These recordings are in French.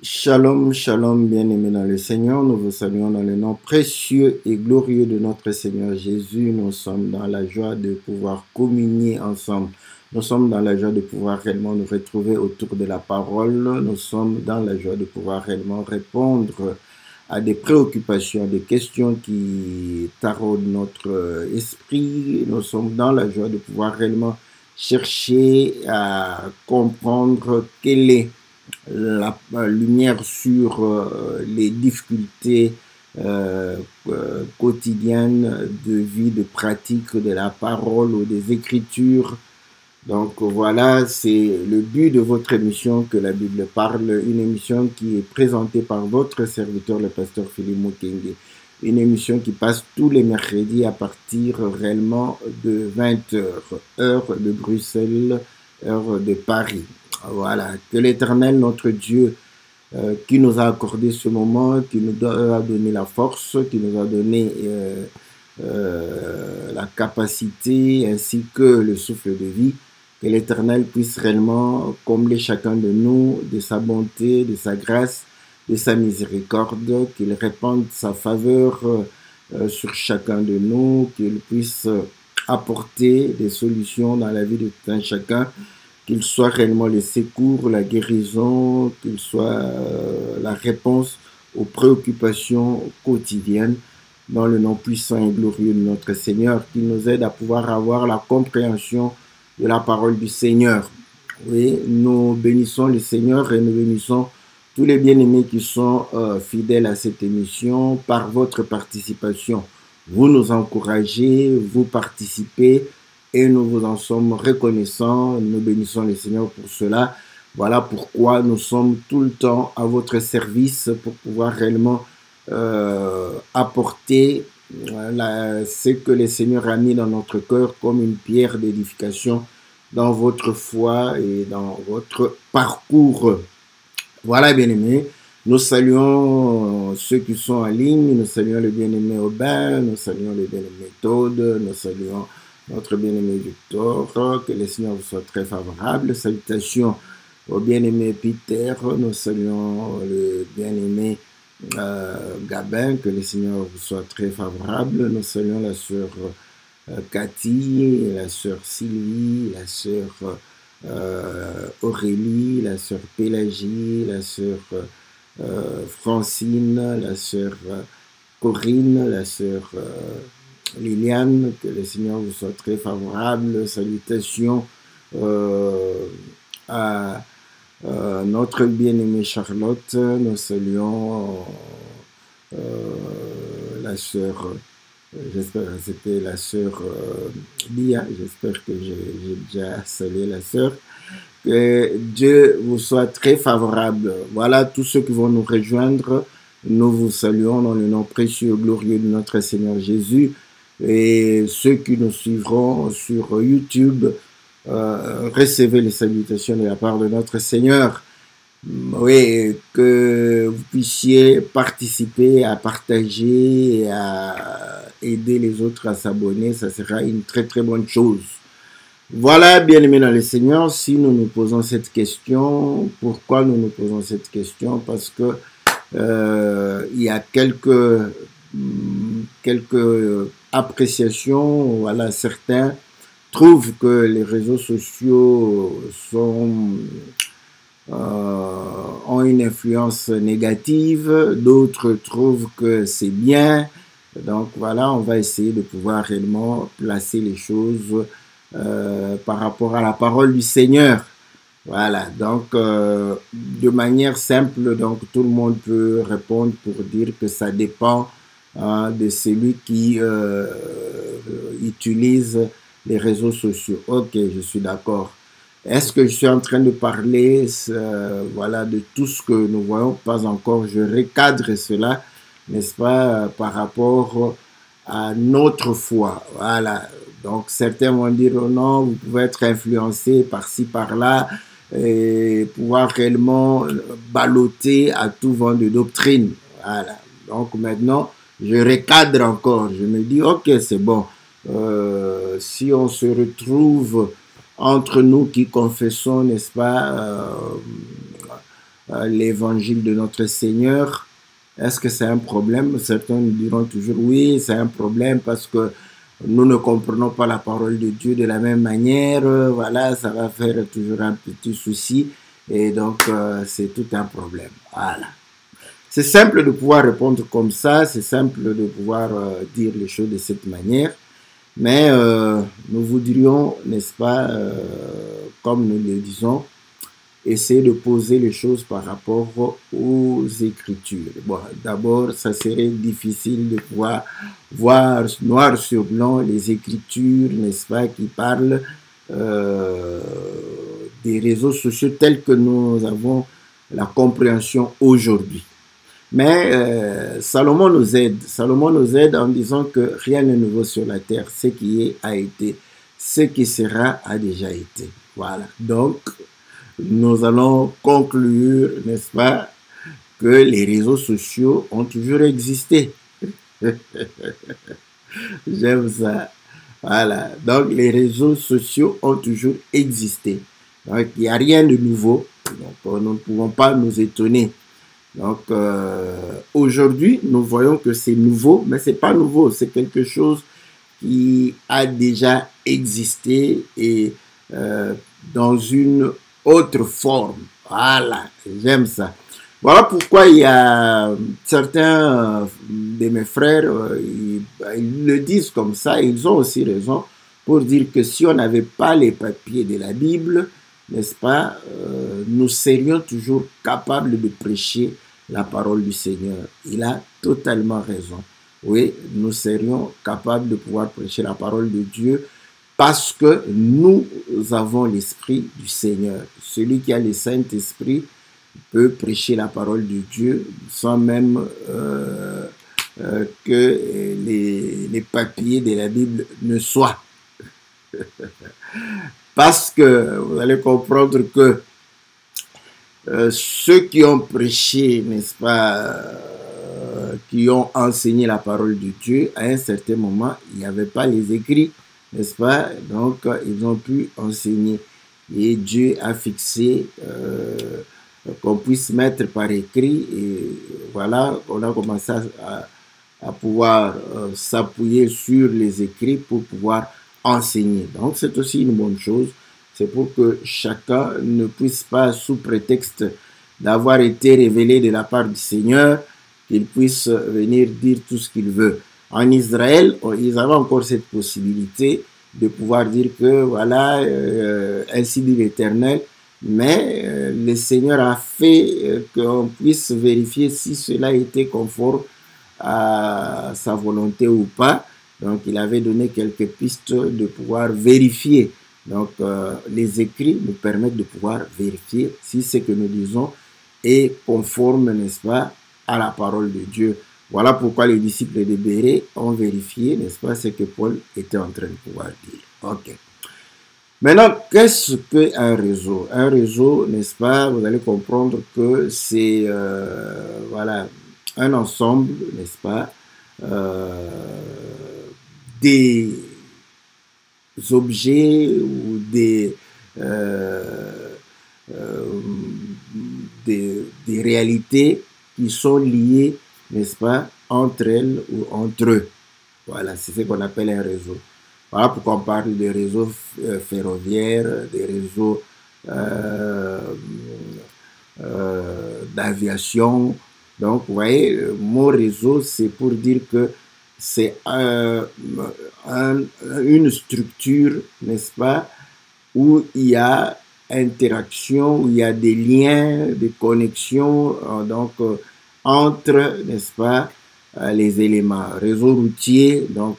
Shalom, shalom, bien-aimés dans le Seigneur. Nous vous saluons dans le nom précieux et glorieux de notre Seigneur Jésus. Nous sommes dans la joie de pouvoir communier ensemble. Nous sommes dans la joie de pouvoir réellement nous retrouver autour de la parole. Nous sommes dans la joie de pouvoir réellement répondre à des préoccupations, à des questions qui taraudent notre esprit. Nous sommes dans la joie de pouvoir réellement chercher à comprendre quelle est la lumière sur les difficultés quotidiennes de vie, de pratique de la parole ou des Écritures. Donc voilà, c'est le but de votre émission que la Bible parle, une émission qui est présentée par votre serviteur, le pasteur Philippe Mukenge. Une émission qui passe tous les mercredis à partir réellement de 20h, heure de Bruxelles, heure de Paris. Voilà, que l'Éternel, notre Dieu, qui nous a accordé ce moment, qui nous a donné la force, qui nous a donné la capacité ainsi que le souffle de vie, que l'Éternel puisse réellement combler chacun de nous de sa bonté, de sa grâce, de sa miséricorde, qu'il répande sa faveur sur chacun de nous, qu'il puisse apporter des solutions dans la vie de tout un chacun, qu'il soit réellement le secours, la guérison, qu'il soit la réponse aux préoccupations quotidiennes dans le nom puissant et glorieux de notre Seigneur, qu'il nous aide à pouvoir avoir la compréhension de la parole du Seigneur. Oui, nous bénissons le Seigneur et nous bénissons tous les bien-aimés qui sont fidèles à cette émission par votre participation. Vous nous encouragez, vous participez et nous vous en sommes reconnaissants. Nous bénissons le Seigneur pour cela. Voilà pourquoi nous sommes tout le temps à votre service pour pouvoir réellement apporter ce que le Seigneur a mis dans notre cœur comme une pierre d'édification dans votre foi et dans votre parcours. Voilà, bien-aimés. Nous saluons ceux qui sont en ligne. Nous saluons le bien-aimé Aubin. Nous saluons le bien-aimé Todd. Nous saluons notre bien-aimé Victor. Que le Seigneur vous soit très favorable. Salutations au bien-aimé Peter. Nous saluons le bien-aimé Gabin. Que le Seigneur vous soit très favorable. Nous saluons la sœur Cathy, la sœur Sylvie, la sœur Aurélie, la sœur Pélagie, la sœur Francine, la sœur Corinne, la sœur Liliane. Que le Seigneur vous soit très favorable. Salutations à notre bien-aimée Charlotte. Nous saluons la sœur, j'espère que c'était la sœur Lia, j'espère que j'ai déjà salué la sœur. Que Dieu vous soit très favorable. Voilà, tous ceux qui vont nous rejoindre, nous vous saluons dans le nom précieux et glorieux de notre Seigneur Jésus. Et ceux qui nous suivront sur YouTube, recevez les salutations de la part de notre Seigneur. Oui, que vous puissiez participer, à partager, à aider les autres à s'abonner, ça sera une très très bonne chose. Voilà, bien-aimés dans le Seigneur, si nous nous posons cette question, pourquoi nous nous posons cette question? Parce que il y a quelques appréciations. Voilà, certains trouvent que les réseaux sociaux ont une influence négative, d'autres trouvent que c'est bien. Donc voilà, on va essayer de pouvoir réellement placer les choses par rapport à la parole du Seigneur. Voilà, donc de manière simple, donc tout le monde peut répondre pour dire que ça dépend de celui qui utilise les réseaux sociaux. Ok, je suis d'accord. Est-ce que je suis en train de parler voilà, de tout ce que nous voyons? Pas encore. Je recadre cela, n'est-ce pas, par rapport à notre foi. Voilà. Donc, certains vont dire, oh non, vous pouvez être influencé par-ci, par-là, et pouvoir réellement balloter à tout vent de doctrine. Voilà. Donc, maintenant, je recadre encore. Je me dis, ok, c'est bon. Si on se retrouve entre nous qui confessons, n'est-ce pas, l'évangile de notre Seigneur. Est-ce que c'est un problème? Certains nous diront toujours oui, c'est un problème parce que nous ne comprenons pas la parole de Dieu de la même manière. Voilà, ça va faire toujours un petit souci. Et donc, c'est tout un problème. Voilà. C'est simple de pouvoir répondre comme ça, c'est simple de pouvoir dire les choses de cette manière. Mais nous voudrions, n'est-ce pas, comme nous le disons, essayer de poser les choses par rapport aux Écritures. Bon, d'abord, ça serait difficile de pouvoir voir noir sur blanc les Écritures, n'est-ce pas, qui parlent des réseaux sociaux tels que nous avons la compréhension aujourd'hui. Mais Salomon nous aide en disant que rien n'est nouveau sur la terre. Ce qui est a été, ce qui sera a déjà été. Voilà. Donc, nous allons conclure, n'est-ce pas, que les réseaux sociaux ont toujours existé. J'aime ça. Voilà. Donc, les réseaux sociaux ont toujours existé. Donc, il n'y a rien de nouveau. Donc, nous ne pouvons pas nous étonner. Donc, aujourd'hui, nous voyons que c'est nouveau, mais ce n'est pas nouveau. C'est quelque chose qui a déjà existé et dans une autre forme. Voilà, j'aime ça. Voilà pourquoi il y a certains de mes frères, ils le disent comme ça, ils ont aussi raison pour dire que si on n'avait pas les papiers de la Bible, n'est-ce pas, nous serions toujours capables de prêcher la parole du Seigneur. Il a totalement raison. Oui, nous serions capables de pouvoir prêcher la parole de Dieu parce que nous avons l'Esprit du Seigneur. Celui qui a le Saint-Esprit peut prêcher la parole de Dieu sans même que les papiers de la Bible ne soient. Parce que vous allez comprendre que ceux qui ont prêché, n'est-ce pas, qui ont enseigné la parole de Dieu, à un certain moment, il n'y avait pas les écrits, n'est-ce pas? Donc, ils ont pu enseigner. Et Dieu a fixé qu'on puisse mettre par écrit. Et voilà, on a commencé à pouvoir s'appuyer sur les écrits pour pouvoir enseigner. Donc, c'est aussi une bonne chose. C'est pour que chacun ne puisse pas, sous prétexte d'avoir été révélé de la part du Seigneur, qu'il puisse venir dire tout ce qu'il veut. En Israël, ils avaient encore cette possibilité de pouvoir dire que, voilà, ainsi dit l'Éternel, mais le Seigneur a fait qu'on puisse vérifier si cela était conforme à sa volonté ou pas. Donc, il avait donné quelques pistes de pouvoir vérifier. Donc, les écrits nous permettent de pouvoir vérifier si ce que nous disons est conforme, n'est-ce pas, à la parole de Dieu. Voilà pourquoi les disciples de Bérée ont vérifié, n'est-ce pas, ce que Paul était en train de pouvoir dire. Ok. Maintenant, qu'est-ce qu'un réseau? Un réseau, n'est-ce pas, vous allez comprendre que c'est, voilà, un ensemble, n'est-ce pas, des objets ou des réalités qui sont liées, n'est-ce pas, entre elles ou entre eux. Voilà, c'est ce qu'on appelle un réseau. Voilà pourquoi on parle de réseaux ferroviaires, des réseaux d'aviation. Donc, vous voyez, mon réseau, c'est pour dire que c'est une structure, n'est-ce pas, où il y a interaction, où il y a des liens, des connexions, donc, entre, n'est-ce pas, les éléments. Réseau routier, donc,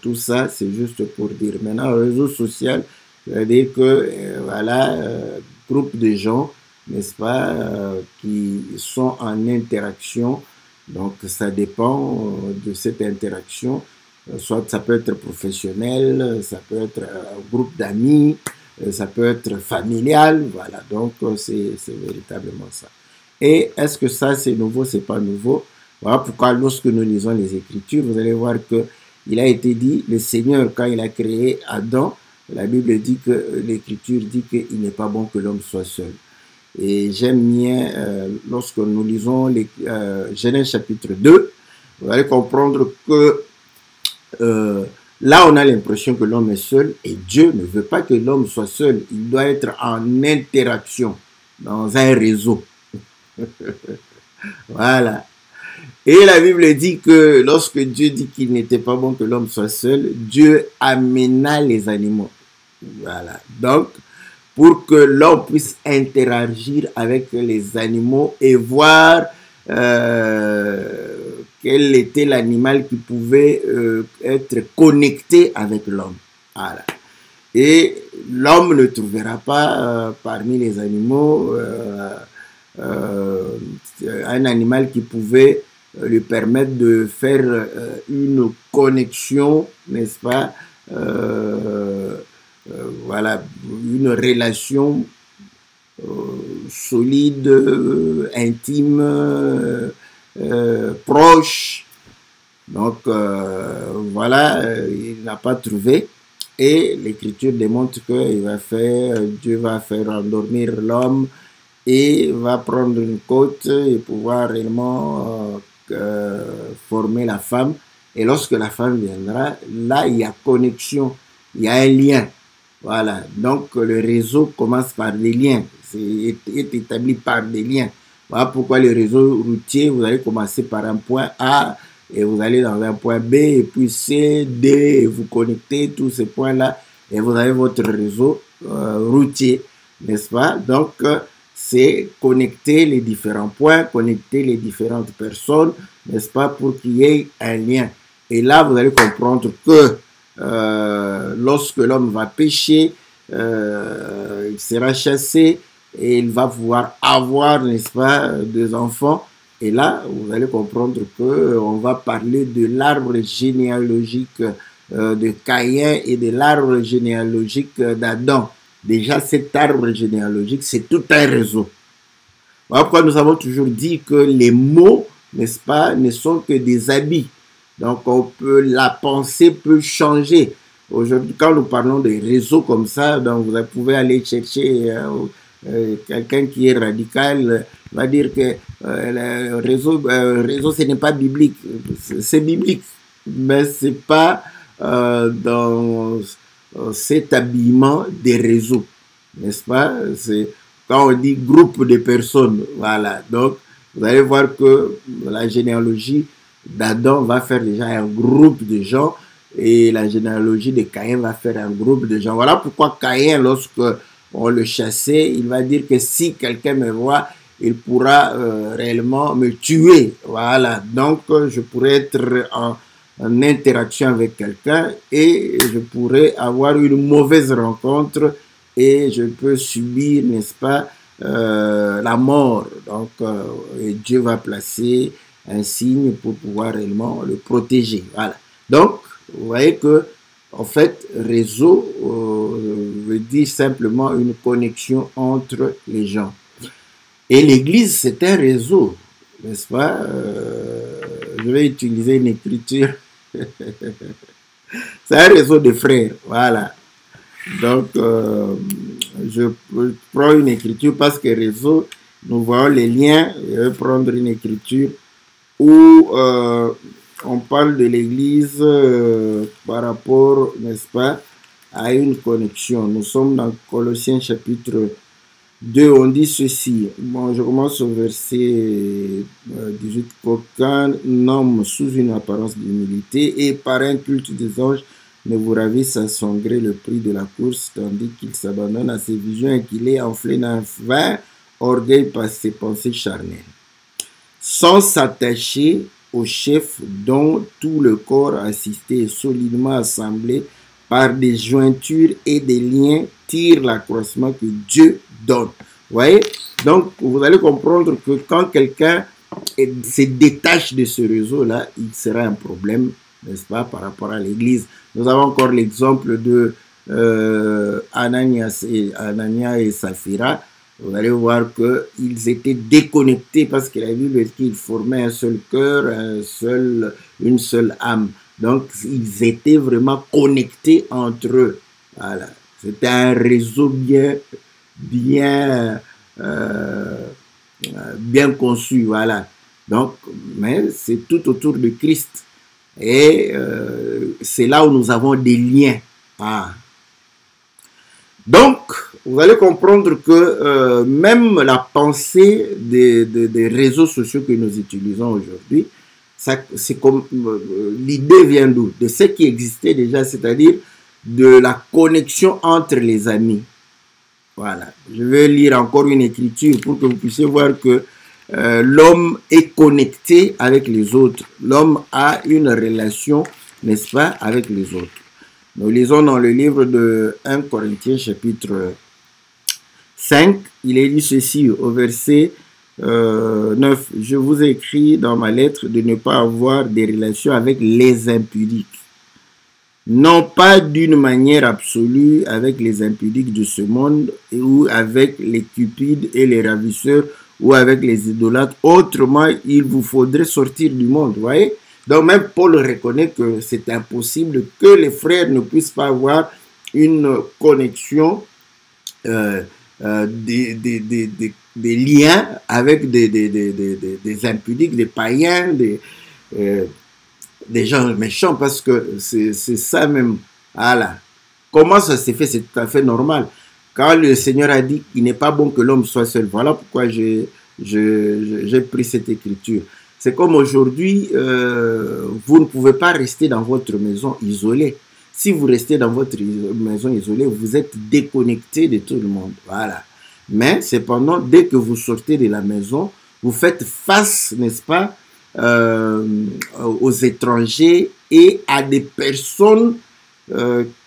tout ça, c'est juste pour dire. Maintenant, réseau social, c'est-à-dire que, voilà, groupe de gens, n'est-ce pas, qui sont en interaction. Donc, ça dépend de cette interaction. Soit ça peut être professionnel, ça peut être un groupe d'amis, ça peut être familial. Voilà, donc c'est véritablement ça. Et est-ce que ça c'est nouveau? C'est pas nouveau. Voilà pourquoi lorsque nous lisons les Écritures, vous allez voir que il a été dit, le Seigneur, quand il a créé Adam, la Bible dit que l'Écriture dit qu'il n'est pas bon que l'homme soit seul. Et j'aime bien, lorsque nous lisons les, Genèse chapitre 2, vous allez comprendre que là, on a l'impression que l'homme est seul et Dieu ne veut pas que l'homme soit seul. Il doit être en interaction, dans un réseau. Voilà. Et la Bible dit que lorsque Dieu dit qu'il n'était pas bon que l'homme soit seul, Dieu amena les animaux. Voilà. Donc, pour que l'homme puisse interagir avec les animaux et voir quel était l'animal qui pouvait être connecté avec l'homme. Voilà. Et l'homme ne trouvera pas parmi les animaux un animal qui pouvait lui permettre de faire une connexion, n'est-ce pas, voilà, une relation solide, intime, proche. Donc, voilà, il n'a pas trouvé. Et l'Écriture démontre que Dieu va faire endormir l'homme et va prendre une côte et pouvoir réellement former la femme. Et lorsque la femme viendra, là, il y a connexion, il y a un lien. Voilà, donc le réseau commence par des liens, est établi par des liens. Voilà pourquoi le réseau routier, vous allez commencer par un point A et vous allez dans un point B et puis C, D, et vous connectez tous ces points-là et vous avez votre réseau routier, n'est-ce pas? Donc, c'est connecter les différents points, connecter les différentes personnes, n'est-ce pas, pour qu'il y ait un lien. Et là, vous allez comprendre que lorsque l'homme va pécher, il sera chassé et il va pouvoir avoir, n'est-ce pas, des enfants. Et là, vous allez comprendre qu'on va parler de l'arbre généalogique de Caïn et de l'arbre généalogique d'Adam. Déjà, cet arbre généalogique, c'est tout un réseau. Voilà pourquoi nous avons toujours dit que les mots, n'est-ce pas, ne sont que des habits. Donc, la pensée peut changer. Aujourd'hui, quand nous parlons de réseaux comme ça, donc vous pouvez aller chercher quelqu'un qui est radical, va dire que le réseau, ce n'est pas biblique. C'est biblique, mais ce n'est pas dans cet habillement des réseaux, n'est-ce pas? C'est quand on dit groupe de personnes, voilà. Donc, vous allez voir que la généalogie d'Adam va faire déjà un groupe de gens et la généalogie de Caïn va faire un groupe de gens. Voilà pourquoi Caïn, lorsque on le chassait, il va dire que si quelqu'un me voit, il pourra réellement me tuer. Voilà, donc je pourrais être en interaction avec quelqu'un et je pourrais avoir une mauvaise rencontre et je peux subir, n'est-ce pas, la mort. Donc, et Dieu va placer un signe pour pouvoir réellement le protéger. Voilà. Donc, vous voyez que, en fait, réseau veut dire simplement une connexion entre les gens. Et l'Église, c'est un réseau, n'est-ce pas? Je vais utiliser une écriture. C'est un réseau de frères, voilà. Donc, je prends une écriture parce que réseau, nous voyons les liens. Je vais prendre une écriture où on parle de l'Église par rapport, n'est-ce pas, à une connexion. Nous sommes dans Colossiens chapitre 2, on dit ceci. Bon, je commence au verset 18. Qu'aucun homme sous une apparence d'humilité et par un culte des anges ne vous ravisse à son gré le prix de la course, tandis qu'il s'abandonne à ses visions et qu'il est enflé d'un vain orgueil par ses pensées charnelles, sans s'attacher au chef dont tout le corps assisté et solidement assemblé par des jointures et des liens tire l'accroissement que Dieu donne. Vous voyez? Donc, vous allez comprendre que quand quelqu'un se détache de ce réseau-là, il sera un problème, n'est-ce pas, par rapport à l'Église. Nous avons encore l'exemple de Ananias et Saphira. Vous allez voir qu'ils étaient déconnectés parce que la Bible dit qu'ils formaient un seul cœur, une seule âme. Donc, ils étaient vraiment connectés entre eux. Voilà. C'était un réseau bien bien conçu, voilà. Donc, mais c'est tout autour de Christ. Et c'est là où nous avons des liens. Ah. Donc, vous allez comprendre que même la pensée des réseaux sociaux que nous utilisons aujourd'hui, c'est comme l'idée vient d'où? De ce qui existait déjà, c'est-à-dire de la connexion entre les amis. Voilà. Je vais lire encore une écriture pour que vous puissiez voir que l'homme est connecté avec les autres. L'homme a une relation, n'est-ce pas, avec les autres. Nous lisons dans le livre de 1 Corinthiens chapitre 5, il est dit ceci au verset 9. Je vous ai écrit dans ma lettre de ne pas avoir des relations avec les impudiques. Non pas d'une manière absolue avec les impudiques de ce monde ou avec les cupides et les ravisseurs ou avec les idolâtres. Autrement, il vous faudrait sortir du monde, vous voyez? Donc même Paul reconnaît que c'est impossible que les frères ne puissent pas avoir une connexion, des liens avec des impudiques, des païens, des gens méchants, parce que c'est ça même. Voilà. Comment ça s'est fait? C'est tout à fait normal. Quand le Seigneur a dit qu'il n'est pas bon que l'homme soit seul, voilà pourquoi j'ai pris cette écriture. C'est comme aujourd'hui, vous ne pouvez pas rester dans votre maison isolée. Si vous restez dans votre maison isolée, vous êtes déconnecté de tout le monde. Voilà. Mais cependant, dès que vous sortez de la maison, vous faites face, n'est-ce pas, aux étrangers et à des personnes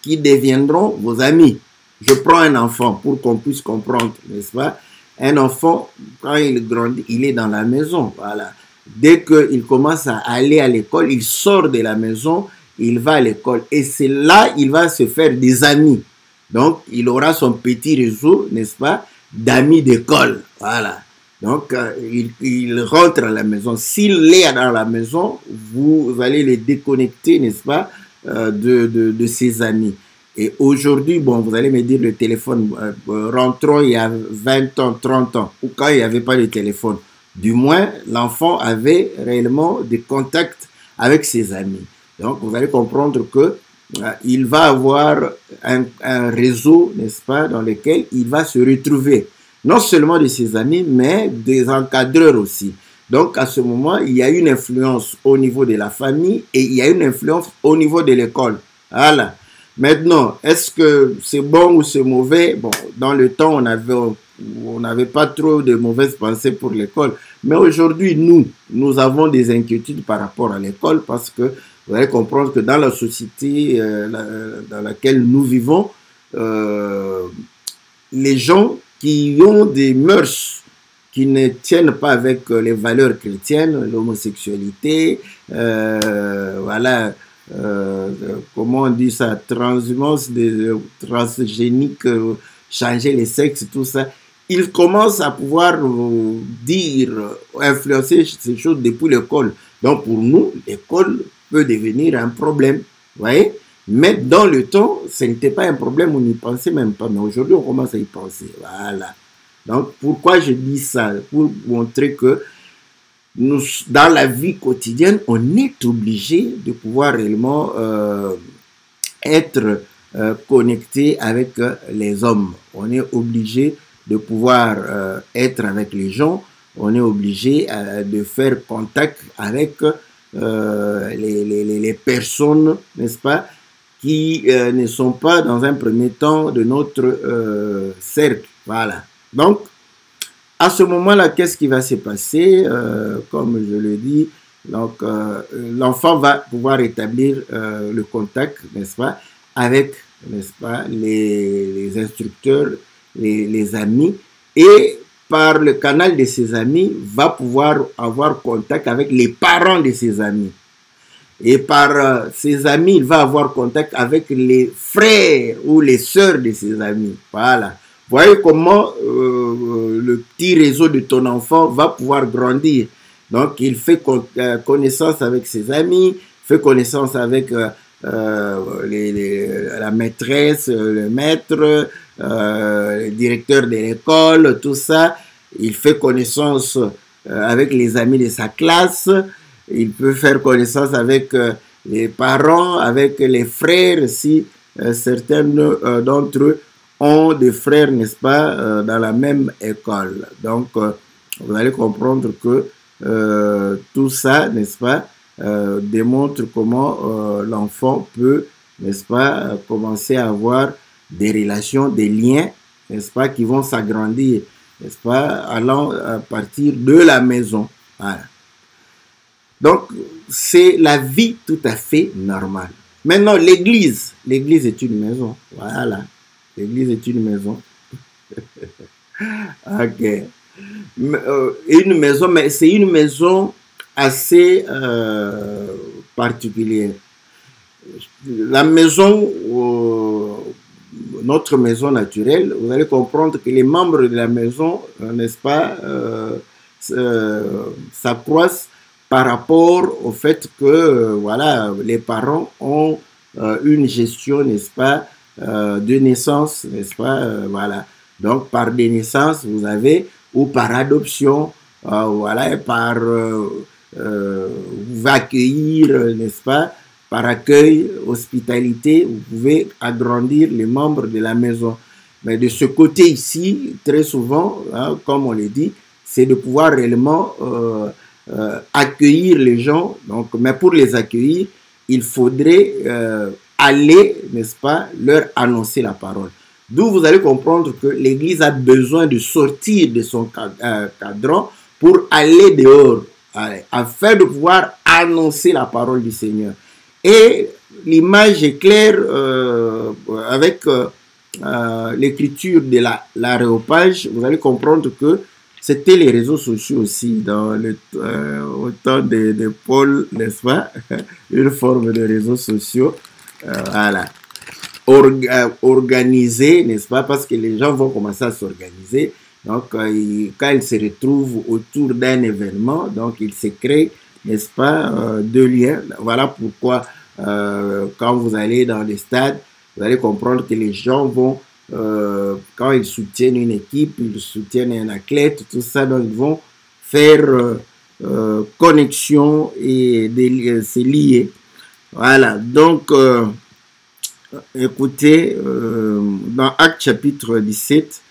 qui deviendront vos amis. Je prends un enfant pour qu'on puisse comprendre, n'est-ce pas? Un enfant, quand il grandit, il est dans la maison. Voilà. Dès qu'il commence à aller à l'école, il sort de la maison, il va à l'école. Et c'est là qu'il va se faire des amis. Donc, il aura son petit réseau, n'est-ce pas, d'amis d'école. Voilà. Donc, il rentre à la maison. S'il est dans la maison, vous allez les déconnecter, n'est-ce pas, de ses amis. Et aujourd'hui, bon, vous allez me dire le téléphone, rentrons il y a 20 ans, 30 ans, ou quand il n'y avait pas de téléphone. Du moins, l'enfant avait réellement des contacts avec ses amis. Donc, vous allez comprendre que il va avoir un réseau, n'est-ce pas, dans lequel il va se retrouver. Non seulement de ses amis, mais des encadreurs aussi. Donc, à ce moment, il y a une influence au niveau de la famille et il y a une influence au niveau de l'école. Voilà. Maintenant, est-ce que c'est bon ou c'est mauvais? Bon, dans le temps, on n'avait pas trop de mauvaises pensées pour l'école. Mais aujourd'hui, nous avons des inquiétudes par rapport à l'école parce que vous allez comprendre que dans la société dans laquelle nous vivons, les gens qui ont des mœurs qui ne tiennent pas avec les valeurs chrétiennes, l'homosexualité, voilà, comment on dit ça, transhumance, transgénique, changer les sexes, tout ça, ils commencent à pouvoir dire, influencer ces choses depuis l'école. Donc pour nous, l'école peut devenir un problème, vous voyez? Mais dans le temps, ce n'était pas un problème, on n'y pensait même pas. Mais aujourd'hui, on commence à y penser. Voilà. Donc, pourquoi je dis ça? Pour montrer que nous, dans la vie quotidienne, on est obligé de pouvoir réellement être connecté avec les hommes. On est obligé de pouvoir être avec les gens. On est obligé de faire contact avec les personnes, n'est-ce pas, qui ne sont pas dans un premier temps de notre cercle. Voilà. Donc, à ce moment-là, qu'est-ce qui va se passer? Comme je le dis, donc l'enfant va pouvoir établir le contact, n'est-ce pas, avec, n'est-ce pas, les instructeurs, les amis, et par le canal de ses amis, va pouvoir avoir contact avec les parents de ses amis. Et par ses amis, il va avoir contact avec les frères ou les sœurs de ses amis. Voilà. Voyez comment le petit réseau de ton enfant va pouvoir grandir. Donc, il fait connaissance avec ses amis, fait connaissance avec la maîtresse, le maître, le directeur de l'école, tout ça. il fait connaissance avec les amis de sa classe, il peut faire connaissance avec les parents, avec les frères, si certains d'entre eux ont des frères, n'est-ce pas, dans la même école. Donc, vous allez comprendre que tout ça, n'est-ce pas, démontre comment l'enfant peut, n'est-ce pas, commencer à avoir des relations, des liens, n'est-ce pas, qui vont s'agrandir, n'est-ce pas, allant à partir de la maison. Voilà. Donc, c'est la vie tout à fait normale. Maintenant, l'église est une maison. Voilà, l'église est une maison. Ok. Une maison, mais c'est une maison assez particulière. La maison, notre maison naturelle, vous allez comprendre que les membres de la maison, n'est-ce pas, s'accroissent par rapport au fait que, voilà, les parents ont une gestion, n'est-ce pas, de naissance, n'est-ce pas, voilà. Donc, par des naissances, vous avez, ou par adoption, voilà, par vous accueillir, n'est-ce pas, par accueil, hospitalité, vous pouvez agrandir les membres de la maison. Mais de ce côté ici, très souvent, hein, comme on le dit, c'est de pouvoir réellement accueillir les gens. Donc, mais pour les accueillir, il faudrait aller, n'est-ce pas, leur annoncer la parole. D'où vous allez comprendre que l'Église a besoin de sortir de son cadran pour aller dehors, afin de pouvoir annoncer la parole du Seigneur. Et l'image est claire avec l'écriture de l'aréopage. Vous allez comprendre que c'était les réseaux sociaux aussi dans au temps de Paul, n'est-ce pas? Une forme de réseaux sociaux. Voilà. Organisé, n'est-ce pas? Parce que les gens vont commencer à s'organiser. Donc, quand ils se retrouvent autour d'un événement, donc ils se créent, n'est-ce pas, deux liens. Voilà pourquoi, quand vous allez dans les stades, vous allez comprendre que les gens vont, quand ils soutiennent une équipe, ils soutiennent un athlète, tout ça, donc ils vont faire connexion et se lier. Voilà, donc, écoutez, dans Actes chapitre 17,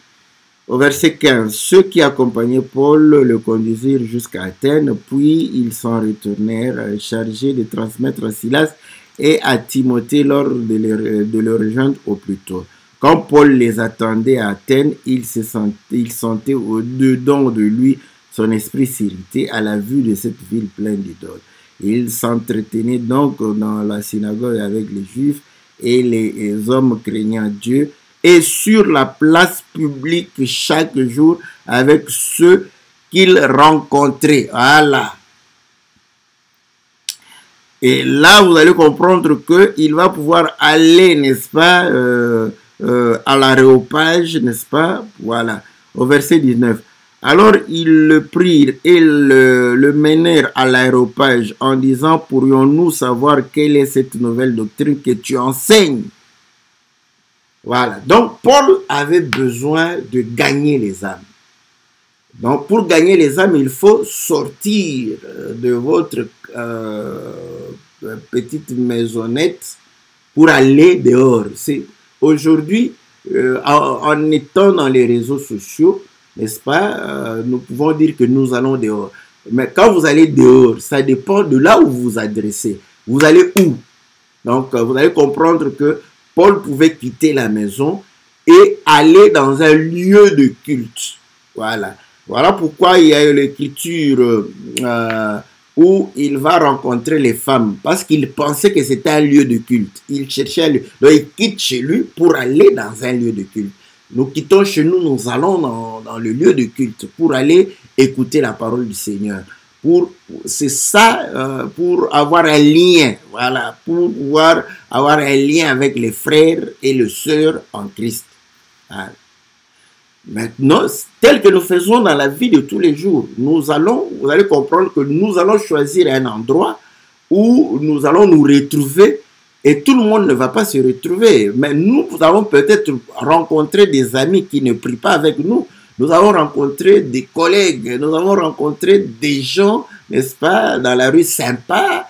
au verset 15, ceux qui accompagnaient Paul le conduisirent jusqu'à Athènes, puis ils s'en retournèrent chargés de transmettre à Silas et à Timothée l'ordre de le rejoindre au plus tôt. Quand Paul les attendait à Athènes, il sentait au-dedans de lui son esprit s'irriter à la vue de cette ville pleine d'idoles. Il s'entretenait donc dans la synagogue avec les Juifs et les hommes craignant Dieu, et sur la place publique chaque jour avec ceux qu'il rencontrait. Voilà. Et là, vous allez comprendre qu'il va pouvoir aller, n'est-ce pas, à l'aréopage, n'est-ce pas? Voilà. Au verset 19. Alors ils le prirent et le menèrent à l'aréopage en disant, pourrions-nous savoir quelle est cette nouvelle doctrine que tu enseignes? Voilà. Donc, Paul avait besoin de gagner les âmes. Donc, pour gagner les âmes, il faut sortir de votre petite maisonnette pour aller dehors. Aujourd'hui, en étant dans les réseaux sociaux, n'est-ce pas, nous pouvons dire que nous allons dehors. Mais quand vous allez dehors, ça dépend de là où vous vous adressez. Vous allez où? Donc, vous allez comprendre que Paul pouvait quitter la maison et aller dans un lieu de culte. Voilà. Voilà pourquoi il y a l'écriture où il va rencontrer les femmes. Parce qu'il pensait que c'était un lieu de culte. Il cherchait un lieu. Donc, il quitte chez lui pour aller dans un lieu de culte. Nous quittons chez nous, nous allons dans le lieu de culte pour aller écouter la parole du Seigneur. C'est ça, pour avoir un lien, voilà, pour pouvoir avoir un lien avec les frères et les sœurs en Christ. Voilà. Maintenant, tel que nous faisons dans la vie de tous les jours, vous allez comprendre que nous allons choisir un endroit où nous allons nous retrouver et tout le monde ne va pas se retrouver. Mais nous allons peut-être rencontrer des amis qui ne prient pas avec nous. Nous avons rencontré des collègues, nous avons rencontré des gens, n'est-ce pas, dans la rue sympas,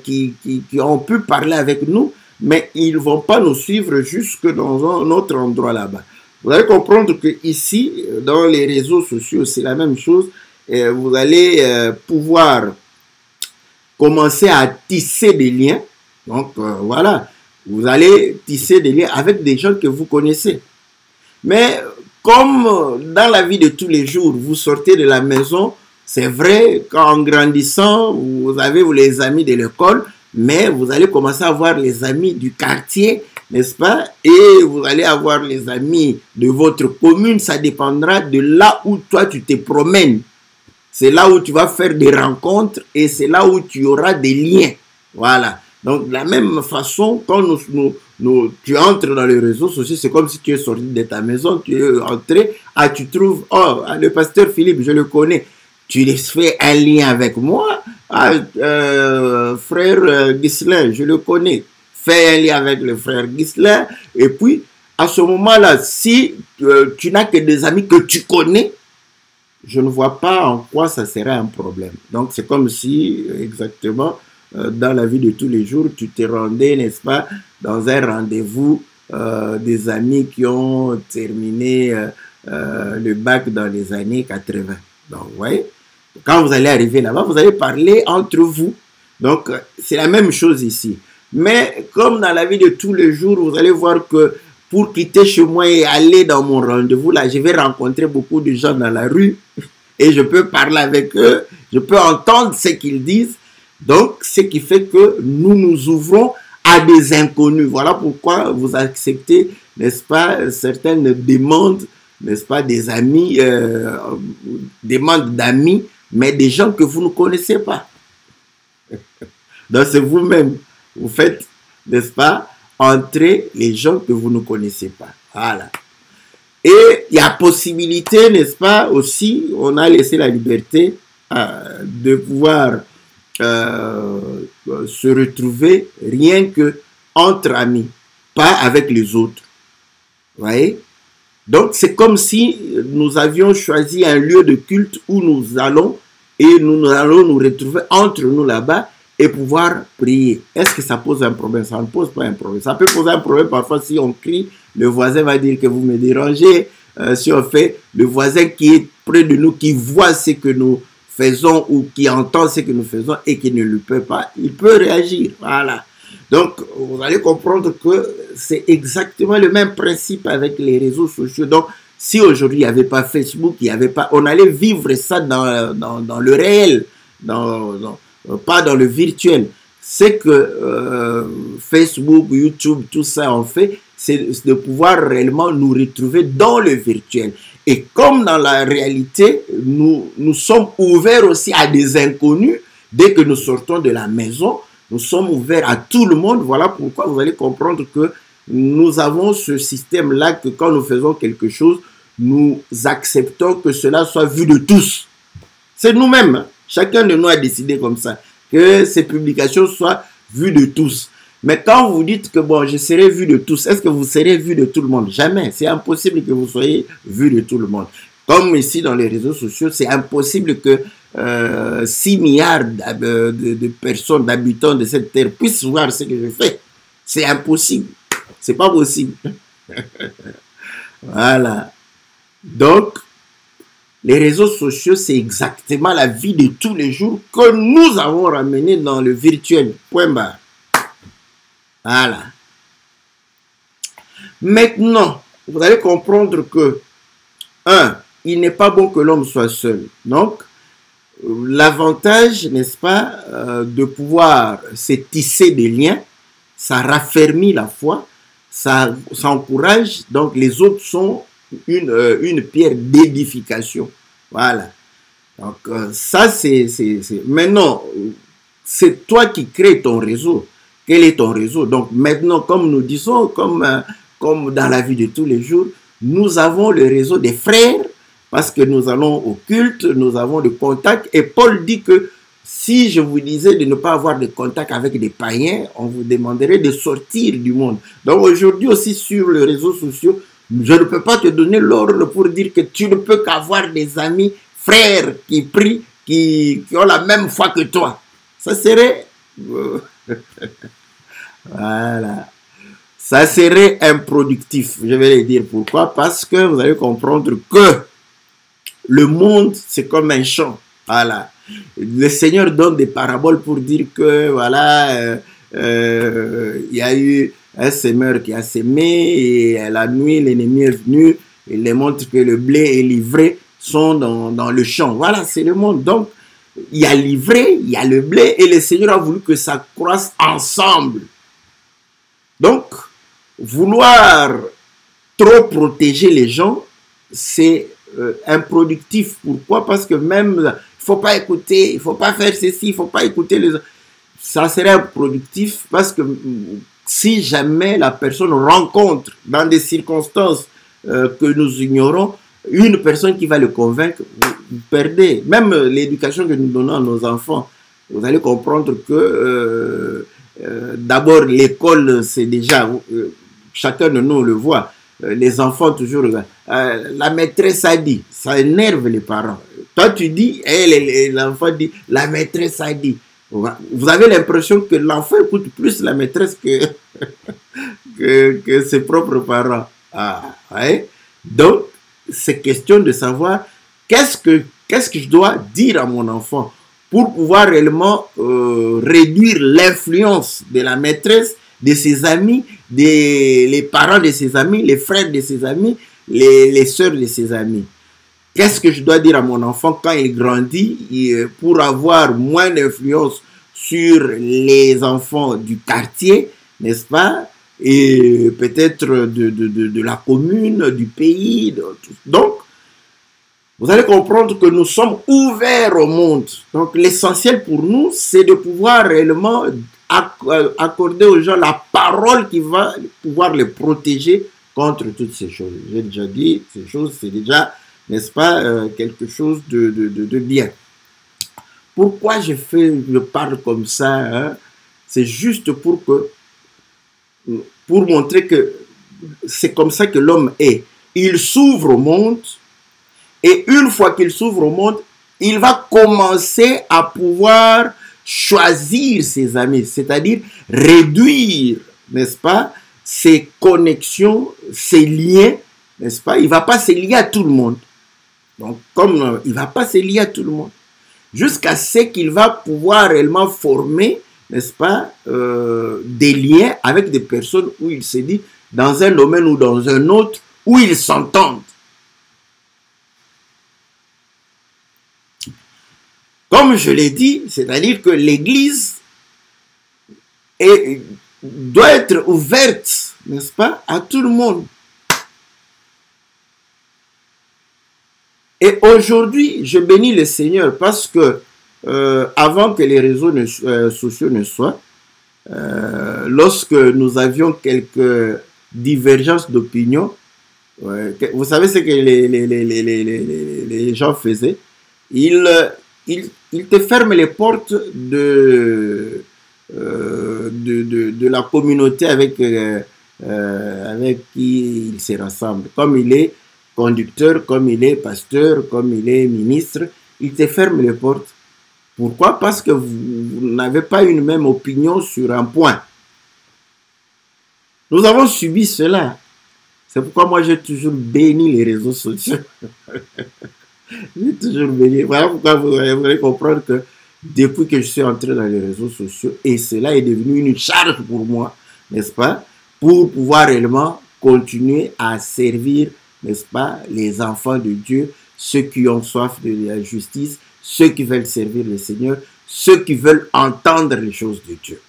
qui ont pu parler avec nous, mais ils ne vont pas nous suivre jusque dans un autre endroit là-bas. Vous allez comprendre que ici, dans les réseaux sociaux, c'est la même chose. Vous allez pouvoir commencer à tisser des liens. Donc, voilà, vous allez tisser des liens avec des gens que vous connaissez. Mais comme dans la vie de tous les jours, vous sortez de la maison, c'est vrai qu'en grandissant, vous avez les amis de l'école, mais vous allez commencer à avoir les amis du quartier, n'est-ce pas? Et vous allez avoir les amis de votre commune, ça dépendra de là où toi tu te promènes. C'est là où tu vas faire des rencontres et c'est là où tu auras des liens. Voilà. Donc, de la même façon, quand tu entres dans les réseaux sociaux, c'est comme si tu es sorti de ta maison, tu es entré, tu trouves, oh, le pasteur Philippe, je le connais. Tu fais un lien avec moi. Frère Ghislain, je le connais. Fais un lien avec le frère Ghislain. Et puis, à ce moment-là, si tu n'as que des amis que tu connais, je ne vois pas en quoi ça serait un problème. Donc, c'est comme si, exactement, dans la vie de tous les jours, tu te rendais, n'est-ce pas, dans un rendez-vous des amis qui ont terminé le bac dans les années 80. Donc, vous voyez, quand vous allez arriver là-bas, vous allez parler entre vous. Donc, c'est la même chose ici. Mais comme dans la vie de tous les jours, vous allez voir que pour quitter chez moi et aller dans mon rendez-vous, là, je vais rencontrer beaucoup de gens dans la rue et je peux parler avec eux, je peux entendre ce qu'ils disent. Donc, ce qui fait que nous nous ouvrons à des inconnus. Voilà pourquoi vous acceptez, n'est-ce pas, certaines demandes, n'est-ce pas, des amis, demandes d'amis, mais des gens que vous ne connaissez pas. Donc, c'est vous-même. Vous faites, n'est-ce pas, entrer les gens que vous ne connaissez pas. Voilà. Et il y a possibilité, n'est-ce pas, aussi, on a laissé la liberté de pouvoir se retrouver rien que entre amis, pas avec les autres. Vous voyez? Donc, c'est comme si nous avions choisi un lieu de culte où nous allons et nous allons nous retrouver entre nous là-bas et pouvoir prier. Est-ce que ça pose un problème? Ça ne pose pas un problème. Ça peut poser un problème parfois si on crie, le voisin va dire que vous me dérangez. Si on fait, le voisin qui est près de nous, qui voit ce que nous faisons ou qui entend ce que nous faisons et qui ne le peut pas, il peut réagir. Voilà. Donc, vous allez comprendre que c'est exactement le même principe avec les réseaux sociaux. Donc, si aujourd'hui il n'y avait pas Facebook, il y avait pas, on allait vivre ça dans le réel, pas dans le virtuel. C'est que Facebook, YouTube, tout ça on fait, c'est de pouvoir réellement nous retrouver dans le virtuel. Et comme dans la réalité, nous sommes ouverts aussi à des inconnus. Dès que nous sortons de la maison, nous sommes ouverts à tout le monde. Voilà pourquoi vous allez comprendre que nous avons ce système-là, que quand nous faisons quelque chose, nous acceptons que cela soit vu de tous. C'est nous-mêmes, hein. Chacun de nous a décidé comme ça, que ces publications soient vues de tous. Mais quand vous dites que bon, je serai vu de tous, est-ce que vous serez vu de tout le monde? Jamais. C'est impossible que vous soyez vu de tout le monde. Comme ici dans les réseaux sociaux, c'est impossible que 6 milliards de personnes, d'habitants de cette terre puissent voir ce que je fais. C'est impossible. C'est pas possible. Voilà. Donc, les réseaux sociaux, c'est exactement la vie de tous les jours que nous avons ramené dans le virtuel. Point barre. Voilà. Maintenant, vous allez comprendre que, il n'est pas bon que l'homme soit seul. Donc, l'avantage, n'est-ce pas, de pouvoir se tisser des liens, ça raffermit la foi, ça encourage, donc les autres sont une pierre d'édification. Voilà. Donc, ça, c'est... Maintenant, c'est toi qui crées ton réseau. Quel est ton réseau? Donc, maintenant, comme nous disons, comme dans la vie de tous les jours, nous avons le réseau des frères, parce que nous allons au culte, nous avons des contacts. Et Paul dit que si je vous disais de ne pas avoir de contact avec des païens, on vous demanderait de sortir du monde. Donc aujourd'hui aussi sur les réseaux sociaux, Je ne peux pas te donner l'ordre pour dire que tu ne peux qu'avoir des amis, frères qui prient, qui ont la même foi que toi. Ça serait... voilà. Ça serait improductif. Je vais le dire pourquoi. Parce que vous allez comprendre que le monde, c'est comme un champ. Voilà. Le Seigneur donne des paraboles pour dire que, voilà, y a eu un semeur qui a semé et la nuit, l'ennemi est venu. Il les montre que le blé et l'ivraie sont dans le champ. Voilà, c'est le monde. Donc, il y a l'ivraie, il y a le blé et le Seigneur a voulu que ça croisse ensemble. Donc, vouloir trop protéger les gens, c'est improductif. Pourquoi? Parce que même, il ne faut pas écouter, il ne faut pas faire ceci, il ne faut pas écouter les autres. Ça serait improductif parce que si jamais la personne rencontre dans des circonstances que nous ignorons, une personne qui va le convaincre, vous perdez. Même l'éducation que nous donnons à nos enfants, vous allez comprendre que d'abord l'école, c'est déjà, chacun de nous le voit, les enfants toujours, la maîtresse a dit, ça énerve les parents. Toi tu dis, et l'enfant dit, la maîtresse a dit. Vous avez l'impression que l'enfant écoute plus la maîtresse que ses propres parents. Ah, ouais. Donc, c'est question de savoir qu'est-ce que je dois dire à mon enfant pour pouvoir réellement réduire l'influence de la maîtresse, de ses amis, les parents de ses amis, les frères de ses amis, les sœurs de ses amis. Qu'est-ce que je dois dire à mon enfant quand il grandit pour avoir moins d'influence sur les enfants du quartier, n'est-ce pas? Et peut-être de la commune, du pays. Donc, vous allez comprendre que nous sommes ouverts au monde. Donc, l'essentiel pour nous, c'est de pouvoir réellement accorder aux gens la parole qui va pouvoir les protéger contre toutes ces choses. J'ai déjà dit, ces choses, c'est déjà, n'est-ce pas, quelque chose de bien. Pourquoi je parle comme ça, hein? C'est juste pour montrer que c'est comme ça que l'homme est. Il s'ouvre au monde et une fois qu'il s'ouvre au monde, il va commencer à pouvoir choisir ses amis, c'est-à-dire réduire, n'est-ce pas, ses connexions, ses liens, n'est-ce pas? Il ne va pas se lier à tout le monde. Donc, comme il ne va pas se lier à tout le monde, jusqu'à ce qu'il va pouvoir réellement former, n'est-ce pas, des liens avec des personnes où il se dit, dans un domaine ou dans un autre, où ils s'entendent. Comme je l'ai dit, c'est-à-dire que l'Église doit être ouverte, n'est-ce pas, à tout le monde. Et aujourd'hui, je bénis le Seigneur parce que avant que les réseaux sociaux ne soient, lorsque nous avions quelques divergences d'opinion, vous savez ce que les gens faisaient? Ils te ferment les portes de la communauté avec qui ils se rassemblent. Comme il est conducteur, comme il est pasteur, comme il est ministre, il te ferme les portes. Pourquoi? Parce que vous n'avez pas une même opinion sur un point. Nous avons subi cela. C'est pourquoi moi j'ai toujours béni les réseaux sociaux. J'ai toujours béni. Voilà pourquoi vous allez comprendre que depuis que je suis entré dans les réseaux sociaux, et cela est devenu une charge pour moi, n'est-ce pas? Pour pouvoir réellement continuer à servir, n'est-ce pas, les enfants de Dieu, ceux qui ont soif de la justice, ceux qui veulent servir le Seigneur, ceux qui veulent entendre les choses de Dieu,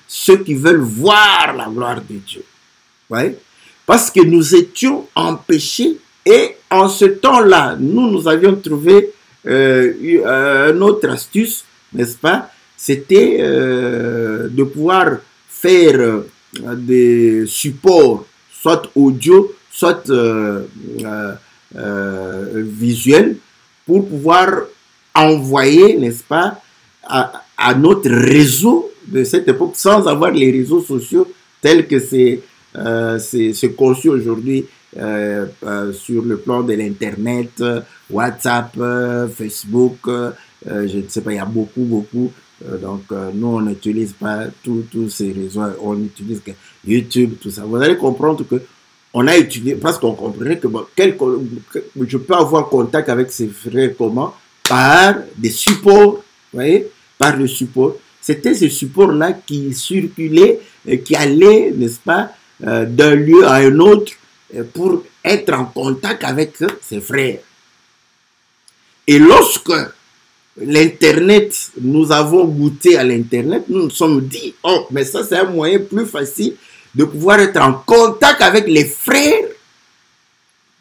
ceux qui veulent voir la gloire de Dieu. Ouais? Parce que nous étions empêchés et en ce temps-là, nous avions trouvé une autre astuce, n'est-ce pas? C'était de pouvoir faire des supports, soit audio, soit visuel, pour pouvoir envoyer, n'est-ce pas, à notre réseau de cette époque, sans avoir les réseaux sociaux tels que c'est conçu aujourd'hui sur le plan de l'Internet, WhatsApp, Facebook, je ne sais pas, il y a beaucoup. Donc, nous, on n'utilise pas tous ces réseaux, on utilise que YouTube, tout ça. Vous allez comprendre que on a utilisé, parce qu'on comprenait que bon, je peux avoir contact avec ces frères comment? Par des supports, vous voyez, par le support. C'était ce support-là qui circulait, qui allait, n'est-ce pas, d'un lieu à un autre pour être en contact avec ses frères. Et lorsque l'Internet, nous avons goûté à l'Internet, nous nous sommes dit, oh, mais ça c'est un moyen plus facile de pouvoir être en contact avec les frères